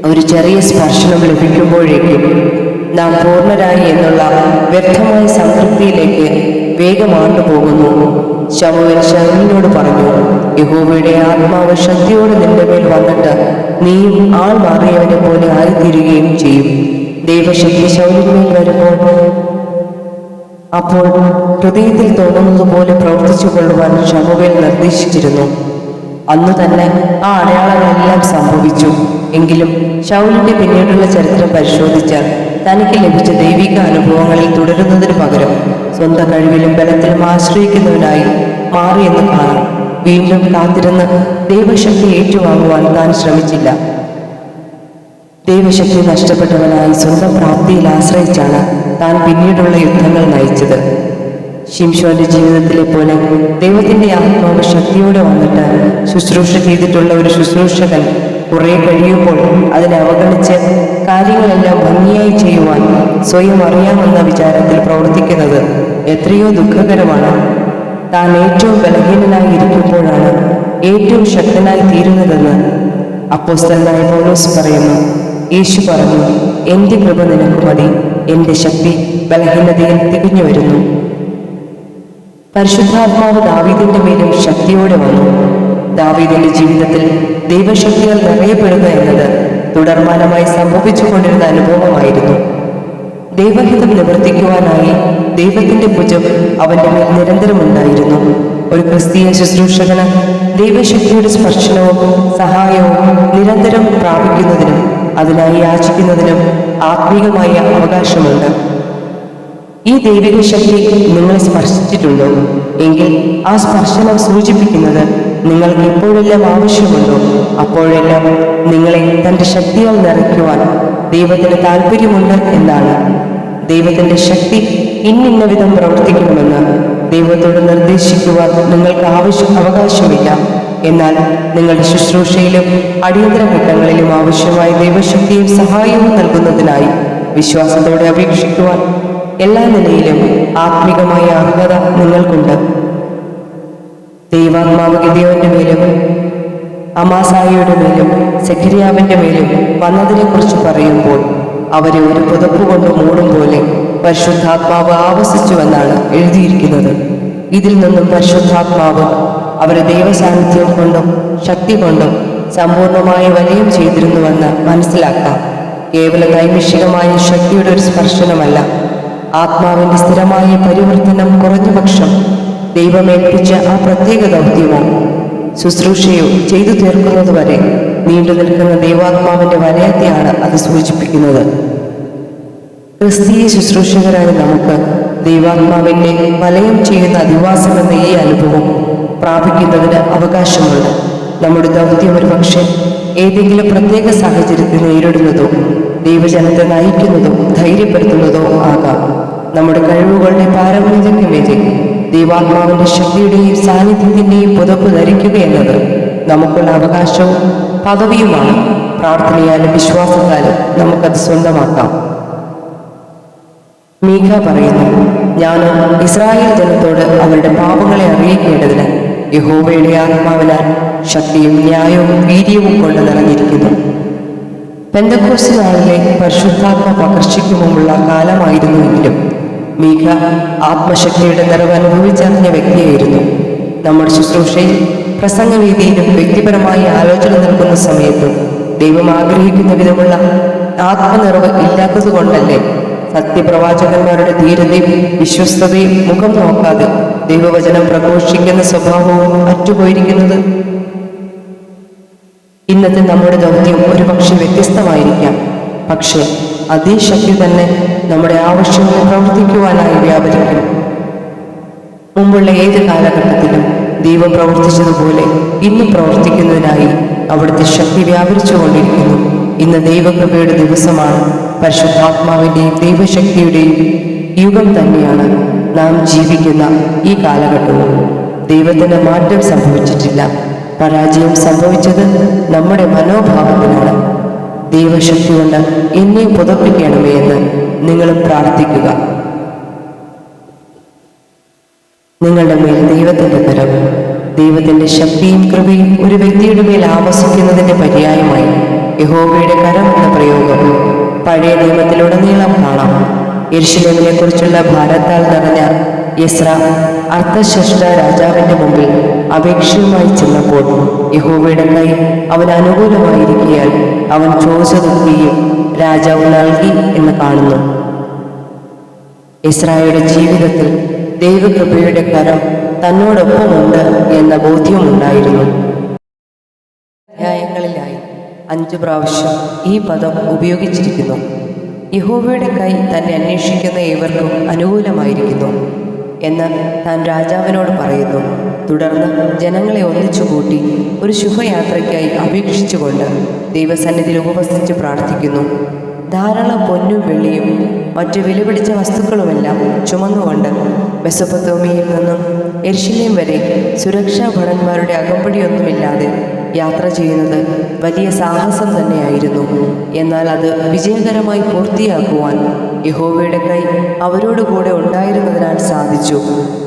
ഒരു ചെറിയ സ്പർശനം ലഭിക്കുമ്പോഴേക്കും നാം പൂർണ്ണരായി എന്നുള്ള വ്യർത്ഥമായ സംതൃപ്തിയിലേക്ക് വേഗമാണ്ടു പോകുന്നു. ശമൂവേൽ ശൗലിനോട് പറഞ്ഞു, യഹോവയുടെ ആത്മാവ് ശക്തിയോടെ നിന്റെ മേൽ വന്നിട്ട് നീയും ആൾ മാറിയവനെ പോലെ ആയിത്തീരുകയും ചെയ്യും. ദൈവശക്തി ശൗലിന്മേൽ വരുമ്പോൾ അപ്പോൾ ഹൃദയത്തിൽ തോന്നുന്നത് പോലെ പ്രവർത്തിച്ചു കൊള്ളുവാൻ ശമൂവേൽ നിർദ്ദേശിച്ചിരുന്നു. അന്നു തന്നെ ആ അടയാളങ്ങളെല്ലാം സംഭവിച്ചു. എങ്കിലും ശൗലിന്റെ പിന്നീടുള്ള ചരിത്രം പരിശോധിച്ചാൽ തനിക്ക് ലഭിച്ച ദൈവിക അനുഭവങ്ങളിൽ തുടരുന്നതിന് പകരം സ്വന്തം കഴിവിലും ബലത്തിലും ആശ്രയിക്കുന്നവനായി മാറിയെന്ന് കാണാം. വീണ്ടും കാത്തിരുന്ന് ദൈവശക്തി ഏറ്റുവാങ്ങുവാൻ താൻ ശ്രമിച്ചില്ല. ദൈവശക്തി നഷ്ടപ്പെട്ടവനായി സ്വന്തം പ്രാപ്തിയിൽ ആശ്രയിച്ചാണ് താൻ പിന്നീടുള്ള യുദ്ധങ്ങൾ നയിച്ചത്. ശിംശോന്റെ ജീവിതത്തിലെ പോലെ ദൈവത്തിന്റെ ആത്മാവ് ശക്തിയോടെ വന്നിട്ട് ശുശ്രൂഷ ചെയ്തിട്ടുള്ള ഒരു ശുശ്രൂഷകൻ കുറെ കഴിയുമ്പോൾ അതിനെ അവഗണിച്ച് കാര്യങ്ങളെല്ലാം ഭംഗിയായി ചെയ്യുവാൻ സ്വയം അറിയാമെന്ന വിചാരത്തിൽ പ്രവർത്തിക്കുന്നത് എത്രയോ ദുഃഖകരമാണ്. താൻ ഏറ്റവും ബലഹീനനായി ഇരിക്കുമ്പോഴാണ് ഏറ്റവും ശക്തനായി തീരുന്നതെന്ന് അപ്പോസ്തലനായ പൗലോസ് പറയുന്നു. യേശു പറഞ്ഞു, എൻ്റെ കൃപ നിനക്ക് മതി, എൻ്റെ ശക്തി ബലഹീനതയിൽ തികഞ്ഞു വരുന്നു. പരിശുദ്ധാത്മാവ് ദാവീദിന്റെ മേലും ശക്തിയോടെ വന്നു. ദാവീദിന്റെ ജീവിതത്തിൽ ദൈവശക്തിയാൽ നിറയപ്പെടുക എന്നത് തുടർമാനമായി സംഭവിച്ചുകൊണ്ടിരുന്ന അനുഭവമായിരുന്നു. ദൈവഹിതം നിവർത്തിക്കുവാനായി ദൈവത്തിന്റെ ഭുജം അവന്റെ മേൽ നിരന്തരമുണ്ടായിരുന്നു. ഒരു ക്രിസ്തീയ ശുശ്രൂഷകന് ദൈവശക്തിയുടെ സ്പർശനവും സഹായവും നിരന്തരം പ്രാപിക്കുന്നതിനും അതിനായി യാചിക്കുന്നതിനും ആത്മീകമായ അവകാശമുണ്ട്. ഈ ദൈവിക ശക്തി നിങ്ങളെ സ്പർശിച്ചിട്ടുണ്ടോ എങ്കിൽ ആ സ്പർശനം സൂചിപ്പിക്കുന്നത് നിങ്ങൾക്ക് എപ്പോഴെല്ലാം ആവശ്യമുണ്ടോ അപ്പോഴെല്ലാം നിങ്ങളെ തൻ്റെ ശക്തിയാൽ നിറയ്ക്കുവാൻ ദൈവത്തിന് താല്പര്യമുണ്ട് എന്നാണ്. ദൈവത്തിന്റെ ശക്തി ഇന്നിന്ന വിധം പ്രവർത്തിക്കണമെന്ന് ദൈവത്തോട് നിർദ്ദേശിക്കുവാൻ നിങ്ങൾക്ക് അവകാശമില്ല. എന്നാൽ നിങ്ങളുടെ ശുശ്രൂഷയിലും അടിയന്തര ഘട്ടങ്ങളിലും ആവശ്യമായ ദൈവശക്തിയും സഹായവും നൽകുന്നതിനായി വിശ്വാസത്തോടെ അപേക്ഷിക്കുവാൻ എല്ലാ നിലയിലും ആത്മികമായ അർഹത നിങ്ങൾക്കുണ്ട്. ദൈവാത്മാവ് ഗിദെയോന്റെ മേലും അമാസായിയുടെ മേലും സെഖര്യാവിന്റെ മേലും വന്നതിനെക്കുറിച്ച് പറയുമ്പോൾ അവരെ ഒരു പുതപ്പ് കൊണ്ട് മൂടും പോലെ പരിശുദ്ധാത്മാവ് ആവസിച്ചുവെന്നാണ് എഴുതിയിരിക്കുന്നത്. ഇതിൽ നിന്നും പരിശുദ്ധാത്മാവ് അവരെ ദൈവസാന്നിധ്യം കൊണ്ടും ശക്തി കൊണ്ടും സമ്പൂർണമായ വലയം ചെയ്തിരുന്നുവെന്ന് മനസ്സിലാക്കാം. കേവല നൈമിഷികമായ ശക്തിയുടെ ഒരു സ്പർശനമല്ല, ആത്മാവിന്റെ സ്ഥിരമായ പരിവർത്തനം കുറഞ്ഞപക്ഷം ദൈവമേൽപ്പിച്ച ആ പ്രത്യേക ദൗത്യമോ ശുശ്രൂഷയോ ചെയ്തു തീർക്കുന്നതുവരെ നീണ്ടു നിൽക്കുന്ന ദൈവാത്മാവിന്റെ വലയത്തെയാണ് അത് സൂചിപ്പിക്കുന്നത്. ക്രിസ്തീയ ശുശ്രൂഷകരായ നമുക്ക് ദൈവാത്മാവിന്റെ വലയം ചെയ്യുന്ന അധിവാസം എന്ന ഈ അനുഭവം പ്രാപിക്കുന്നതിന് അവകാശമുണ്ട്. നമ്മുടെ ദൗത്യം ഒരു പക്ഷേ ഏതെങ്കിലും പ്രത്യേക സാഹചര്യത്തെ നേരിടുന്നതോ ദൈവജനത്തെ നയിക്കുന്നതോ ധൈര്യപ്പെടുത്തുന്നതോ ആകാം. നമ്മുടെ കഴിവുകളുടെ പാരമ്യതയ്ക്ക് വേണ്ടി ദൈവാത്മാവിന്റെ ശക്തിയുടെയും സാന്നിധ്യത്തിന്റെയും പുതപ്പ് ധരിക്കുക എന്നത് നമുക്കുള്ള അവകാശവും പദവിയുമാണ്. പ്രാർത്ഥനയാലും വിശ്വാസത്താലും നമുക്കത് സ്വന്തമാക്കാം. മീഖ പറയുന്നു, ഞാൻ ഇസ്രായേൽ ജനത്തോട് അവരുടെ പാപങ്ങളെ അറിയിക്കേണ്ടതിന് യഹോവയുടെ ആത്മാവിനാൽ ശക്തിയും ന്യായവും വീര്യവും കൊണ്ട് നിറഞ്ഞിരിക്കുന്നു. പെന്തക്കോസ്ത് നാളിലെ പരിശുദ്ധാത്മ പകർച്ചയ്ക്ക് മുമ്പുള്ള കാലമായിരുന്നുവെങ്കിലും മീഖ ആത്മശക്തിയുടെ നിറവ് അനുഭവിച്ചറിഞ്ഞ വ്യക്തിയായിരുന്നു. നമ്മുടെ ശുശ്രൂഷയിൽ പ്രസംഗവേദിയിലും വ്യക്തിപരമായി ആലോചന നൽകുന്ന സമയത്തും ദൈവം ആഗ്രഹിക്കുന്ന വിധമുള്ള ആത്മനിറവ് ഇല്ലാത്തതുകൊണ്ടല്ലേ സത്യപ്രവാചകന്മാരുടെ ധീരതയും വിശ്വസ്തതയും മുഖം നോക്കാതെ ദൈവവചനം പ്രഘോഷിക്കുന്ന സ്വഭാവവും അറ്റുപോയിരിക്കുന്നത്? ഇന്നത്തെ നമ്മുടെ ദൗത്യം ഒരുപക്ഷെ വ്യത്യസ്തമായിരിക്കാം. പക്ഷേ അതേ ശക്തി തന്നെ നമ്മുടെ ആവശ്യങ്ങൾ പ്രവർത്തിക്കുവാനായി വ്യാപരിക്കും. മുമ്പുള്ള ഏത് കാലഘട്ടത്തിലും ദൈവം പ്രവർത്തിച്ചതുപോലെ ഇന്നും പ്രവർത്തിക്കുന്നതിനായി അവിടുത്തെ ശക്തി വ്യാപരിച്ചുകൊണ്ടിരിക്കുന്നു. ഇന്ന് ദൈവകൃപയുടെ ദിവസമാണ്. പരിശുദ്ധാത്മാവിൻ്റെയും ദൈവശക്തിയുടെയും യുഗം തന്നെയാണ് നാം ജീവിക്കുന്ന ഈ കാലഘട്ടവും. ദൈവത്തിന് മാറ്റം സംഭവിച്ചിട്ടില്ല. പരാജയം സംഭവിച്ചത് നമ്മുടെ മനോഭാവത്തിനാണ്. ദൈവശക്തി കൊണ്ട് എന്നെ പുതപ്പിക്കണമേ എന്ന് നിങ്ങളും പ്രാർത്ഥിക്കുക. നിങ്ങളുടെ മേൽ ദൈവത്തിൻ്റെ കരം, ദൈവത്തിൻ്റെ ശക്തിയും കൃപയും ഒരു വ്യക്തിയുടെ മേൽ ആവസിക്കുന്നതിൻ്റെ പര്യായമായി യഹോവയുടെ കരം എന്ന പ്രയോഗം പഴയ നിയമത്തിലുടനീളം കാണാം. യെരൂശലേമിനെ കുറിച്ചുള്ള ഭാരത്താൽ നിറഞ്ഞ എസ്ര അർത്ഥശ്രേഷ്ഠ രാജാവിൻ്റെ മുമ്പിൽ അപേക്ഷയുമായി ചെന്നപ്പോൾ യഹോവയുടെ കൈ അവന് അനുകൂലമായിരിക്കയാൽ അവൻ ചോദിച്ചതൊക്കെയും രാജാവ് നൽകി എന്ന് കാണുന്നു. എസ്രായുടെ ജീവിതത്തിൽ ദൈവകൃപയുടെ കരം തന്നോടൊപ്പമുണ്ട് എന്ന ബോധ്യമുണ്ടായിരുന്നു. അധ്യായങ്ങളിലായി 5 പ്രാവശ്യം ഈ പദം ഉപയോഗിച്ചിരിക്കുന്നു. യഹോവയുടെ കൈ തന്നെ അന്വേഷിക്കുന്ന ഏവർക്കും അനുകൂലമായിരിക്കുന്നു എന്ന് താൻ രാജാവിനോട് പറയുന്നു. തുടർന്ന് ജനങ്ങളെ ഒന്നിച്ചുകൂട്ടി ഒരു ശുഭയാത്രയ്ക്കായി അപേക്ഷിച്ചുകൊണ്ട് ദൈവസന്നിധിയിൽ ഉപവസിച്ച് പ്രാർത്ഥിക്കുന്നു. ധാരാളം പൊന്നും വെള്ളിയും മറ്റു വിലപിടിച്ച വസ്തുക്കളുമെല്ലാം ചുമന്നുകൊണ്ട് മെസൊപ്പൊത്താമിയയിൽ നിന്നും യെരൂശലേം വരെ സുരക്ഷാ ഭടന്മാരുടെ അകമ്പടിയൊന്നുമില്ലാതെ യാത്ര ചെയ്യുന്നത് വലിയ സാഹസം തന്നെയായിരുന്നു. എന്നാൽ അത് വിജയകരമായി പൂർത്തിയാക്കുവാൻ യഹോവയുടെ കൈ അവരോട് കൂടെ ഉണ്ടായിരുന്നതിനാൽ സാധിച്ചു.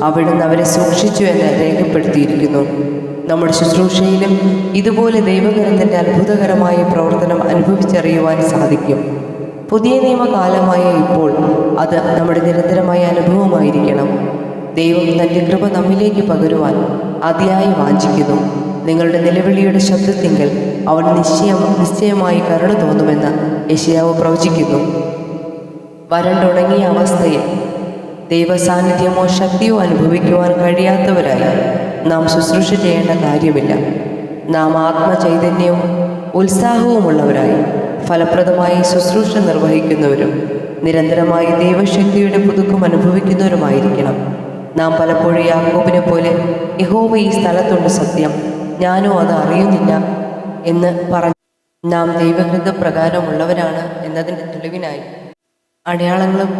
അവിടുന്ന് അവരെ സൂക്ഷിച്ചു എന്ന് രേഖപ്പെടുത്തിയിരിക്കുന്നു. നമ്മുടെ ശുശ്രൂഷയിലും ഇതുപോലെ ദൈവകരത്തിൻ്റെ അത്ഭുതകരമായ പ്രവർത്തനം അനുഭവിച്ചറിയുവാൻ സാധിക്കും. പുതിയ നിയമകാലമായ ഇപ്പോൾ അത് നമ്മുടെ നിരന്തരമായ അനുഭവമായിരിക്കണം. ദൈവം തൻ്റെ കൃപ നമ്മിലേക്ക് പകരുവാൻ അതിയായി വാഞ്ചിക്കുന്നു. നിങ്ങളുടെ നിലവിളിയുടെ ശബ്ദത്തിങ്കൽ അവൻ നിശ്ചയമായി കരുണ തോന്നുമെന്ന് യെശയ്യാവ് പ്രവചിക്കുന്നു. വരണ്ടുണങ്ങിയ അവസ്ഥയിൽ ദൈവസാന്നിധ്യമോ ശക്തിയോ അനുഭവിക്കുവാൻ കഴിയാത്തവരായി നാം ശുശ്രൂഷ ചെയ്യേണ്ട കാര്യമില്ല. നാം ആത്മചൈതന്യവും ഉത്സാഹവുമുള്ളവരായി ഫലപ്രദമായി ശുശ്രൂഷ നിർവഹിക്കുന്നവരും നിരന്തരമായി ദൈവശക്തിയുടെ പുതുക്കം അനുഭവിക്കുന്നവരുമായിരിക്കണം. നാം പലപ്പോഴും യാക്കോബിനെ പോലെ യഹോവ ഈ സ്ഥലത്തുണ്ട് സത്യം, ഞാനോ അത് അറിയുന്നില്ല എന്ന് പറഞ്ഞു നാം ദൈവകൃതപ്രകാരമുള്ളവരാണ് എന്നതിൻ്റെ തെളിവിനായി അടയാളങ്ങളും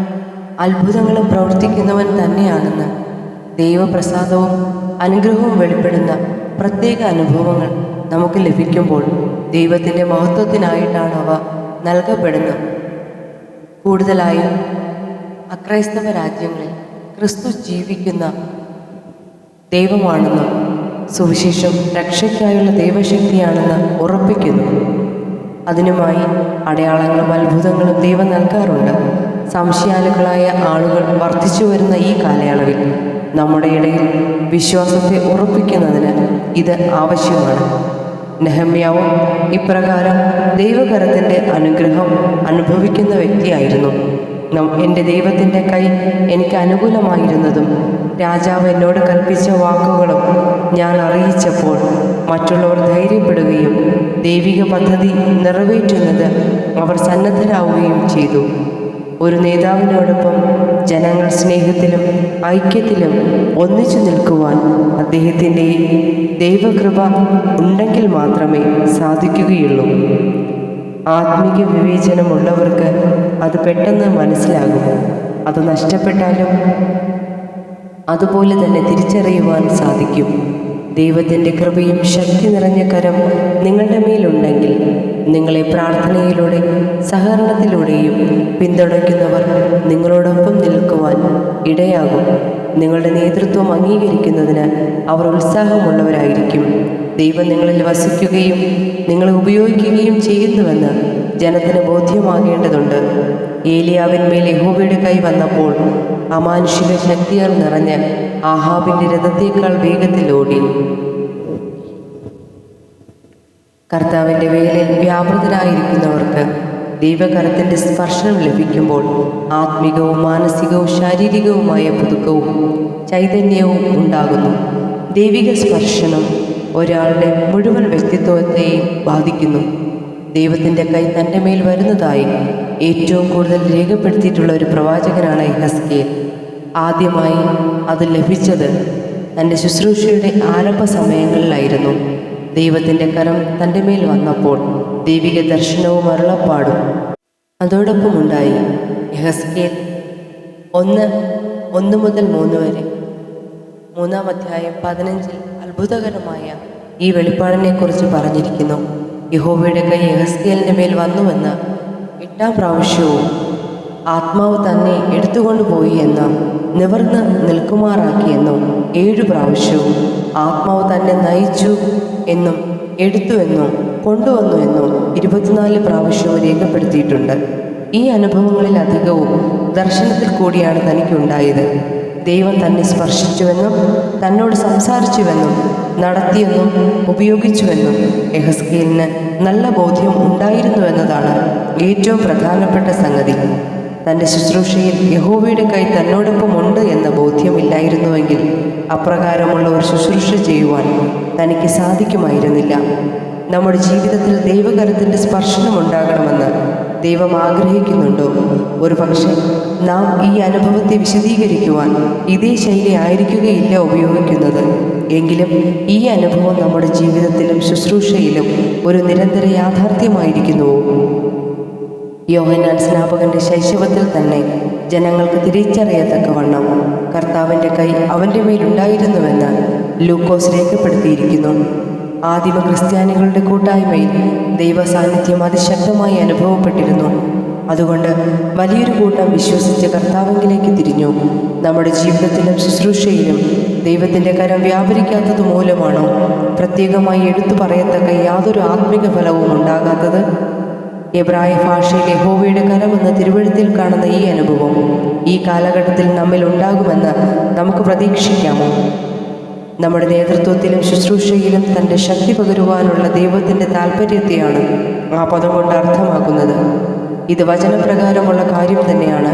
അത്ഭുതങ്ങളും പ്രവർത്തിക്കുന്നവൻ തന്നെയാണെന്ന് ദൈവപ്രസാദവും അനുഗ്രഹവും വെളിപ്പെടുന്ന പ്രത്യേക അനുഭവങ്ങൾ നമുക്ക് ലഭിക്കുമ്പോൾ ദൈവത്തിൻ്റെ മഹത്വത്തിനായിട്ടാണ് അവ നൽകപ്പെടുന്നത്. കൂടുതലായും അക്രൈസ്തവ രാജ്യങ്ങളിൽ ക്രിസ്തു ജീവിക്കുന്ന ദൈവമാണെന്നും സുവിശേഷം രക്ഷയ്ക്കായുള്ള ദൈവശക്തിയാണെന്ന് ഉറപ്പിക്കുന്നു. അതിനുമായി അടയാളങ്ങളും അത്ഭുതങ്ങളും ദൈവം നൽകാറുണ്ട്. സംശയാലുക്കളായ ആളുകൾ വർദ്ധിച്ചു വരുന്ന ഈ കാലയളവിൽ നമ്മുടെ ഇടയിൽ വിശ്വാസത്തെ ഉറപ്പിക്കുന്നതിന് ഇത് ആവശ്യമാണ്. നെഹമ്യാവും ഇപ്രകാരം ദൈവകരത്തിൻ്റെ അനുഗ്രഹം അനുഭവിക്കുന്ന വ്യക്തിയായിരുന്നു. എൻ്റെ ദൈവത്തിൻ്റെ കൈ എനിക്ക് അനുകൂലമായിരുന്നതും രാജാവ് എന്നോട് കൽപ്പിച്ച വാക്കുകളും ഞാൻ അറിയിച്ചപ്പോൾ മറ്റുള്ളവർ ധൈര്യപ്പെടുകയും ദൈവിക പദ്ധതി നിറവേറ്റുന്നത് അവർ സന്നദ്ധരാവുകയും ചെയ്തു. ഒരു നേതാവിനോടൊപ്പം ജനങ്ങൾ സ്നേഹത്തിലും ഐക്യത്തിലും ഒന്നിച്ചു നിൽക്കുവാൻ അദ്ദേഹത്തിൻ്റെ ദൈവകൃപ ഉണ്ടെങ്കിൽ മാത്രമേ സാധിക്കുകയുള്ളൂ. ആത്മീക വിവേചനമുള്ളവർക്ക് അത് പെട്ടെന്ന് മനസ്സിലാകും. അത് നഷ്ടപ്പെട്ടാലും അതുപോലെ തന്നെ തിരിച്ചറിയുവാൻ സാധിക്കും. ദൈവത്തിൻ്റെ കൃപയും ശക്തി നിറഞ്ഞ കരം നിങ്ങളുടെ മേലുണ്ടെങ്കിൽ നിങ്ങളെ പ്രാർത്ഥനയിലൂടെ സഹകരണത്തിലൂടെയും പിന്തുണയ്ക്കുന്നവർ നിങ്ങളോടൊപ്പം നിൽക്കുവാൻ ഇടയാകും. നിങ്ങളുടെ നേതൃത്വം അംഗീകരിക്കുന്നതിന് അവർ ഉത്സാഹമുള്ളവരായിരിക്കും. ദൈവം നിങ്ങളിൽ വസിക്കുകയും നിങ്ങളെ ഉപയോഗിക്കുകയും ചെയ്യുന്നുവെന്ന് ജനത്തിന് ബോധ്യമാകേണ്ടതുണ്ട്. ഏലിയാവിന്മേൽ യഹോവയുടെ കൈ വന്നപ്പോൾ അമാനുഷിക ശക്തിയാൽ നിറഞ്ഞ് ആഹാബിൻ്റെ രഥത്തേക്കാൾ വേഗത്തിൽ ഓടി. കർത്താവിൻ്റെ വേലയിൽ വ്യാപൃതരായിരിക്കുന്നവർക്ക് ദൈവകരത്തിൻ്റെ സ്പർശനം ലഭിക്കുമ്പോൾ ആത്മികവും മാനസികവും ശാരീരികവുമായ പുതുക്കവും ചൈതന്യവും ഉണ്ടാകുന്നു. ദൈവിക സ്പർശനം ഒരാളുടെ മുഴുവൻ വ്യക്തിത്വത്തെയും ബാധിക്കുന്നു. ദൈവത്തിൻ്റെ കൈ തൻ്റെ മേൽ വരുന്നതായി ഏറ്റവും കൂടുതൽ രേഖപ്പെടുത്തിയിട്ടുള്ള ഒരു പ്രവാചകനാണ് യെഹെസ്കേൽ. ആദ്യമായി അത് ലഭിച്ചത് തൻ്റെ ശുശ്രൂഷയുടെ ആരംഭ സമയങ്ങളിലായിരുന്നു. ദൈവത്തിൻ്റെ കരം തൻ്റെ മേൽ വന്നപ്പോൾ ദൈവിക ദർശനവും അരുളപ്പാടും അതോടൊപ്പമുണ്ടായി. യെഹെസ്കേൽ 1:1-3 വരെ 3-ാം അധ്യായം 15 അത്ഭുതകരമായ ഈ വെളിപ്പാടിനെക്കുറിച്ച് പറഞ്ഞിരിക്കുന്നു. യഹോവയുടെ കൈ യെഹെസ്കേലിൻ്റെ മേൽ വന്നുവെന്ന് 8-ാം പ്രാവശ്യവും ആത്മാവ് തന്നെ എടുത്തുകൊണ്ടുപോയി എന്നും നിവർന്ന് നിൽക്കുമാറാക്കിയെന്നും 7 പ്രാവശ്യവും ആത്മാവ് തന്നെ നയിച്ചു എന്നും എടുത്തുവെന്നും കൊണ്ടുവന്നു എന്നും 24 പ്രാവശ്യവും രേഖപ്പെടുത്തിയിട്ടുണ്ട്. ഈ അനുഭവങ്ങളിൽ അധികവും ദർശനത്തിൽ കൂടിയാണ് തനിക്കുണ്ടായത്. ദൈവം തന്നെ സ്പർശിച്ചുവെന്നും തന്നോട് സംസാരിച്ചുവെന്നും നടത്തിയെന്നും ഉപയോഗിച്ചുവെന്നും യെഹെസ്കേലിന് നല്ല ബോധ്യം ഉണ്ടായിരുന്നുവെന്നതാണ് ഏറ്റവും പ്രധാനപ്പെട്ട സംഗതി. തൻ്റെ ശുശ്രൂഷയിൽ യഹോവയുടെ കൈ തന്നോടൊപ്പം ഉണ്ട് എന്ന ബോധ്യമില്ലായിരുന്നുവെങ്കിൽ അപ്രകാരമുള്ള ഒരു ശുശ്രൂഷ ചെയ്യുവാൻ തനിക്ക് സാധിക്കുമായിരുന്നില്ല. നമ്മുടെ ജീവിതത്തിൽ ദൈവകരത്തിൻ്റെ സ്പർശനം ഉണ്ടാകണമെന്ന് ദൈവം ആഗ്രഹിക്കുന്നുണ്ടോ? ഒരുപക്ഷെ നാം ഈ അനുഭവത്തെ വിശദീകരിക്കുവാൻ ഇതേ ശൈലി ആയിരിക്കുകയില്ല ഉപയോഗിക്കുന്നത്. എങ്കിലും ഈ അനുഭവം നമ്മുടെ ജീവിതത്തിലും ശുശ്രൂഷയിലും ഒരു നിരന്തര യാഥാർത്ഥ്യമായിരിക്കുന്നുവോ? യോഹന്നാൻ സ്നാപകന്റെ ശൈശവത്തിൽ തന്നെ ജനങ്ങൾക്ക് തിരിച്ചറിയത്തക്കവണ്ണം കർത്താവിൻ്റെ കൈ അവൻ്റെ മേലുണ്ടായിരുന്നുവെന്ന് ലൂക്കോസ് രേഖപ്പെടുത്തിയിരിക്കുന്നു. ആദിമ ക്രിസ്ത്യാനികളുടെ കൂട്ടായ്മയിൽ ദൈവ സാന്നിധ്യം അതിശക്തമായി അനുഭവപ്പെട്ടിരുന്നു. അതുകൊണ്ട് വലിയൊരു കൂട്ടം വിശ്വസിച്ച് കർത്താവിലേക്ക് തിരിഞ്ഞു. നമ്മുടെ ജീവിതത്തിലും ശുശ്രൂഷയിലും ദൈവത്തിൻ്റെ കരം വ്യാപരിക്കാത്തത് മൂലമാണോ പ്രത്യേകമായി എടുത്തു പറയത്തക്ക യാതൊരു ആത്മിക ഫലവും ഉണ്ടാകാത്തത്? എബ്രായ ഭാഷയിൽ യഹോവയുടെ കരമെന്ന തിരുവെഴുത്തിൽ കാണുന്ന ഈ അനുഭവം ഈ കാലഘട്ടത്തിൽ നമ്മിൽ ഉണ്ടാകുമെന്ന് നമുക്ക് പ്രതീക്ഷിക്കാമോ? നമ്മുടെ നേതൃത്വത്തിലും ശുശ്രൂഷയിലും തൻ്റെ ശക്തി പകരുവാനുള്ള ദൈവത്തിൻ്റെ താല്പര്യത്തെയാണ് ആ പദം കൊണ്ട് അർത്ഥമാക്കുന്നത്. ഇത് വചനപ്രകാരമുള്ള കാര്യം തന്നെയാണ്.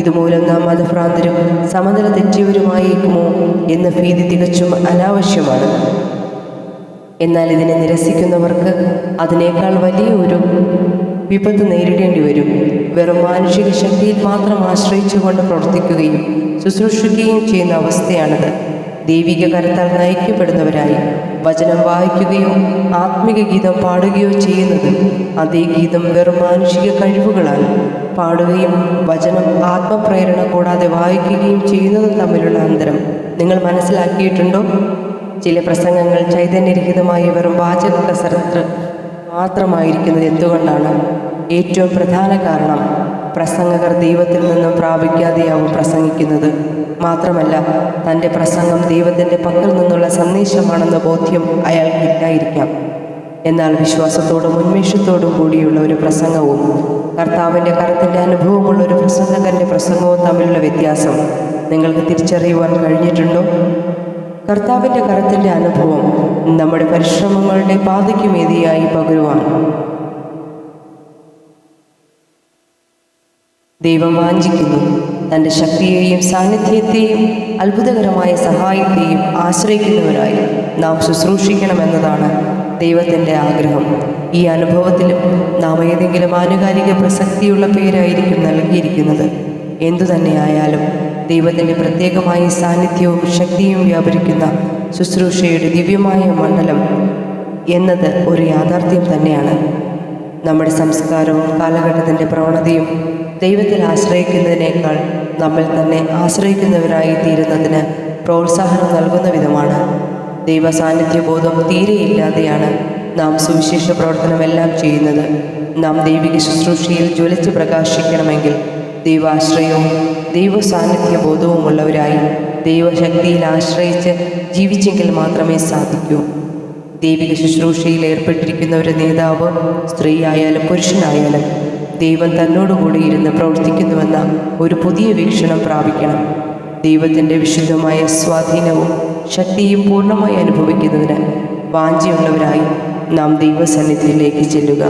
ഇതുമൂലം നാം മതഭ്രാന്തരും സമനില തെറ്റിയവരുമായേക്കുമോ എന്ന ഭീതി തികച്ചും അനാവശ്യമാണ്. എന്നാൽ ഇതിനെ നിരസിക്കുന്നവർക്ക് അതിനേക്കാൾ വലിയ ഒരു വിപത്ത് നേരിടേണ്ടി വരും. വെറും മാനുഷിക ശക്തിയിൽ മാത്രം ആശ്രയിച്ചുകൊണ്ട് പ്രവർത്തിക്കുകയും ശുശ്രൂഷിക്കുകയും ചെയ്യുന്ന അവസ്ഥയാണത്. ദൈവിക കരത്താൽ നയിക്കപ്പെടുന്നവരായി വചനം വായിക്കുകയോ ആത്മിക ഗീതം പാടുകയോ ചെയ്യുന്നത് അതേ ഗീതം വെറും മാനുഷിക കഴിവുകളാൽ പാടുകയും വചനം ആത്മപ്രേരണ കൂടാതെ വായിക്കുകയും ചെയ്യുന്നതും തമ്മിലുള്ള അന്തരം നിങ്ങൾ മനസ്സിലാക്കിയിട്ടുണ്ടോ? ചില പ്രസംഗങ്ങൾ ചൈതന്യരഹിതമായ വെറും വാചക കസരത്ത് മാത്രമായിരിക്കുന്നത് എന്തുകൊണ്ടാണ്? ഏറ്റവും പ്രധാന കാരണം പ്രസംഗകർ ദൈവത്തിൽ നിന്നും പ്രാപിക്കാതെയാവും പ്രസംഗിക്കുന്നത്. മാത്രമല്ല, തൻ്റെ പ്രസംഗം ദൈവത്തിൻ്റെ പക്കൽ നിന്നുള്ള സന്ദേശമാണെന്ന ബോധ്യം അയാൾക്കില്ലായിരിക്കാം. എന്നാൽ വിശ്വാസത്തോടും ഉന്മേഷത്തോടും കൂടിയുള്ള ഒരു പ്രസംഗവും കർത്താവിൻ്റെ കരത്തിൻ്റെ അനുഭവമുള്ള ഒരു പ്രസംഗകൻ്റെ പ്രസംഗവും തമ്മിലുള്ള വ്യത്യാസം നിങ്ങൾക്ക് തിരിച്ചറിയുവാൻ കഴിഞ്ഞിട്ടുണ്ടോ? കർത്താവിൻ്റെ കരത്തിൻ്റെ അനുഭവം നമ്മുടെ പരിശ്രമങ്ങളുടെ പാതയ്ക്ക് മീതിയായി പകരുവാൻ ദൈവം വാഞ്ചിക്കുന്നു. തൻ്റെ ശക്തിയെയും സാന്നിധ്യത്തെയും അത്ഭുതകരമായ സഹായത്തെയും ആശ്രയിക്കുന്നവരായി നാം ശുശ്രൂഷിക്കണമെന്നതാണ് ദൈവത്തിൻ്റെ ആഗ്രഹം. ഈ അനുഭവത്തിലും നാം ഏതെങ്കിലും ആനുകാലിക പ്രസക്തിയുള്ള പേരായിരിക്കും നൽകിയിരിക്കുന്നത്. എന്തുതന്നെയായാലും ദൈവത്തിൻ്റെ പ്രത്യേകമായ സാന്നിധ്യവും ശക്തിയും വ്യാപരിക്കുന്ന ശുശ്രൂഷയുടെ ദിവ്യമായ മണ്ഡലം എന്നത് ഒരു യാഥാർത്ഥ്യം തന്നെയാണ്. നമ്മുടെ സംസ്കാരവും കാലഘട്ടത്തിൻ്റെ പ്രവണതയും ദൈവത്തിൽ ആശ്രയിക്കുന്നതിനേക്കാൾ നമ്മിൽ തന്നെ ആശ്രയിക്കുന്നവരായി തീരുന്നതിന് പ്രോത്സാഹനം നൽകുന്ന വിധമാണ്. ദൈവ സാന്നിധ്യബോധം തീരെയില്ലാതെയാണ് നാം സുവിശേഷ പ്രവർത്തനമെല്ലാം ചെയ്യുന്നത്. നാം ദൈവിക ശുശ്രൂഷയിൽ ജ്വലിച്ച് പ്രകാശിക്കണമെങ്കിൽ ദൈവാശ്രയവും ദൈവ സാന്നിധ്യബോധവുമുള്ളവരായി ദൈവശക്തിയിൽ ആശ്രയിച്ച് ജീവിച്ചെങ്കിൽ മാത്രമേ സാധിക്കൂ. ദൈവിക ശുശ്രൂഷയിൽ ഏർപ്പെട്ടിരിക്കുന്ന ഒരു നേതാവ്, സ്ത്രീയായാലും പുരുഷനായാലും, ദൈവം തന്നോടുകൂടി ഇരുന്ന് പ്രവർത്തിക്കുന്നുവെന്ന ഒരു പുതിയ വീക്ഷണം പ്രാപിക്കണം. ദൈവത്തിൻ്റെ വിശുദ്ധമായ സ്വാധീനവും ശക്തിയും പൂർണ്ണമായി അനുഭവിക്കുന്നതിന് വാഞ്ചയുള്ളവരായി നാം ദൈവസന്നിധിയിലേക്ക് ചെല്ലുക.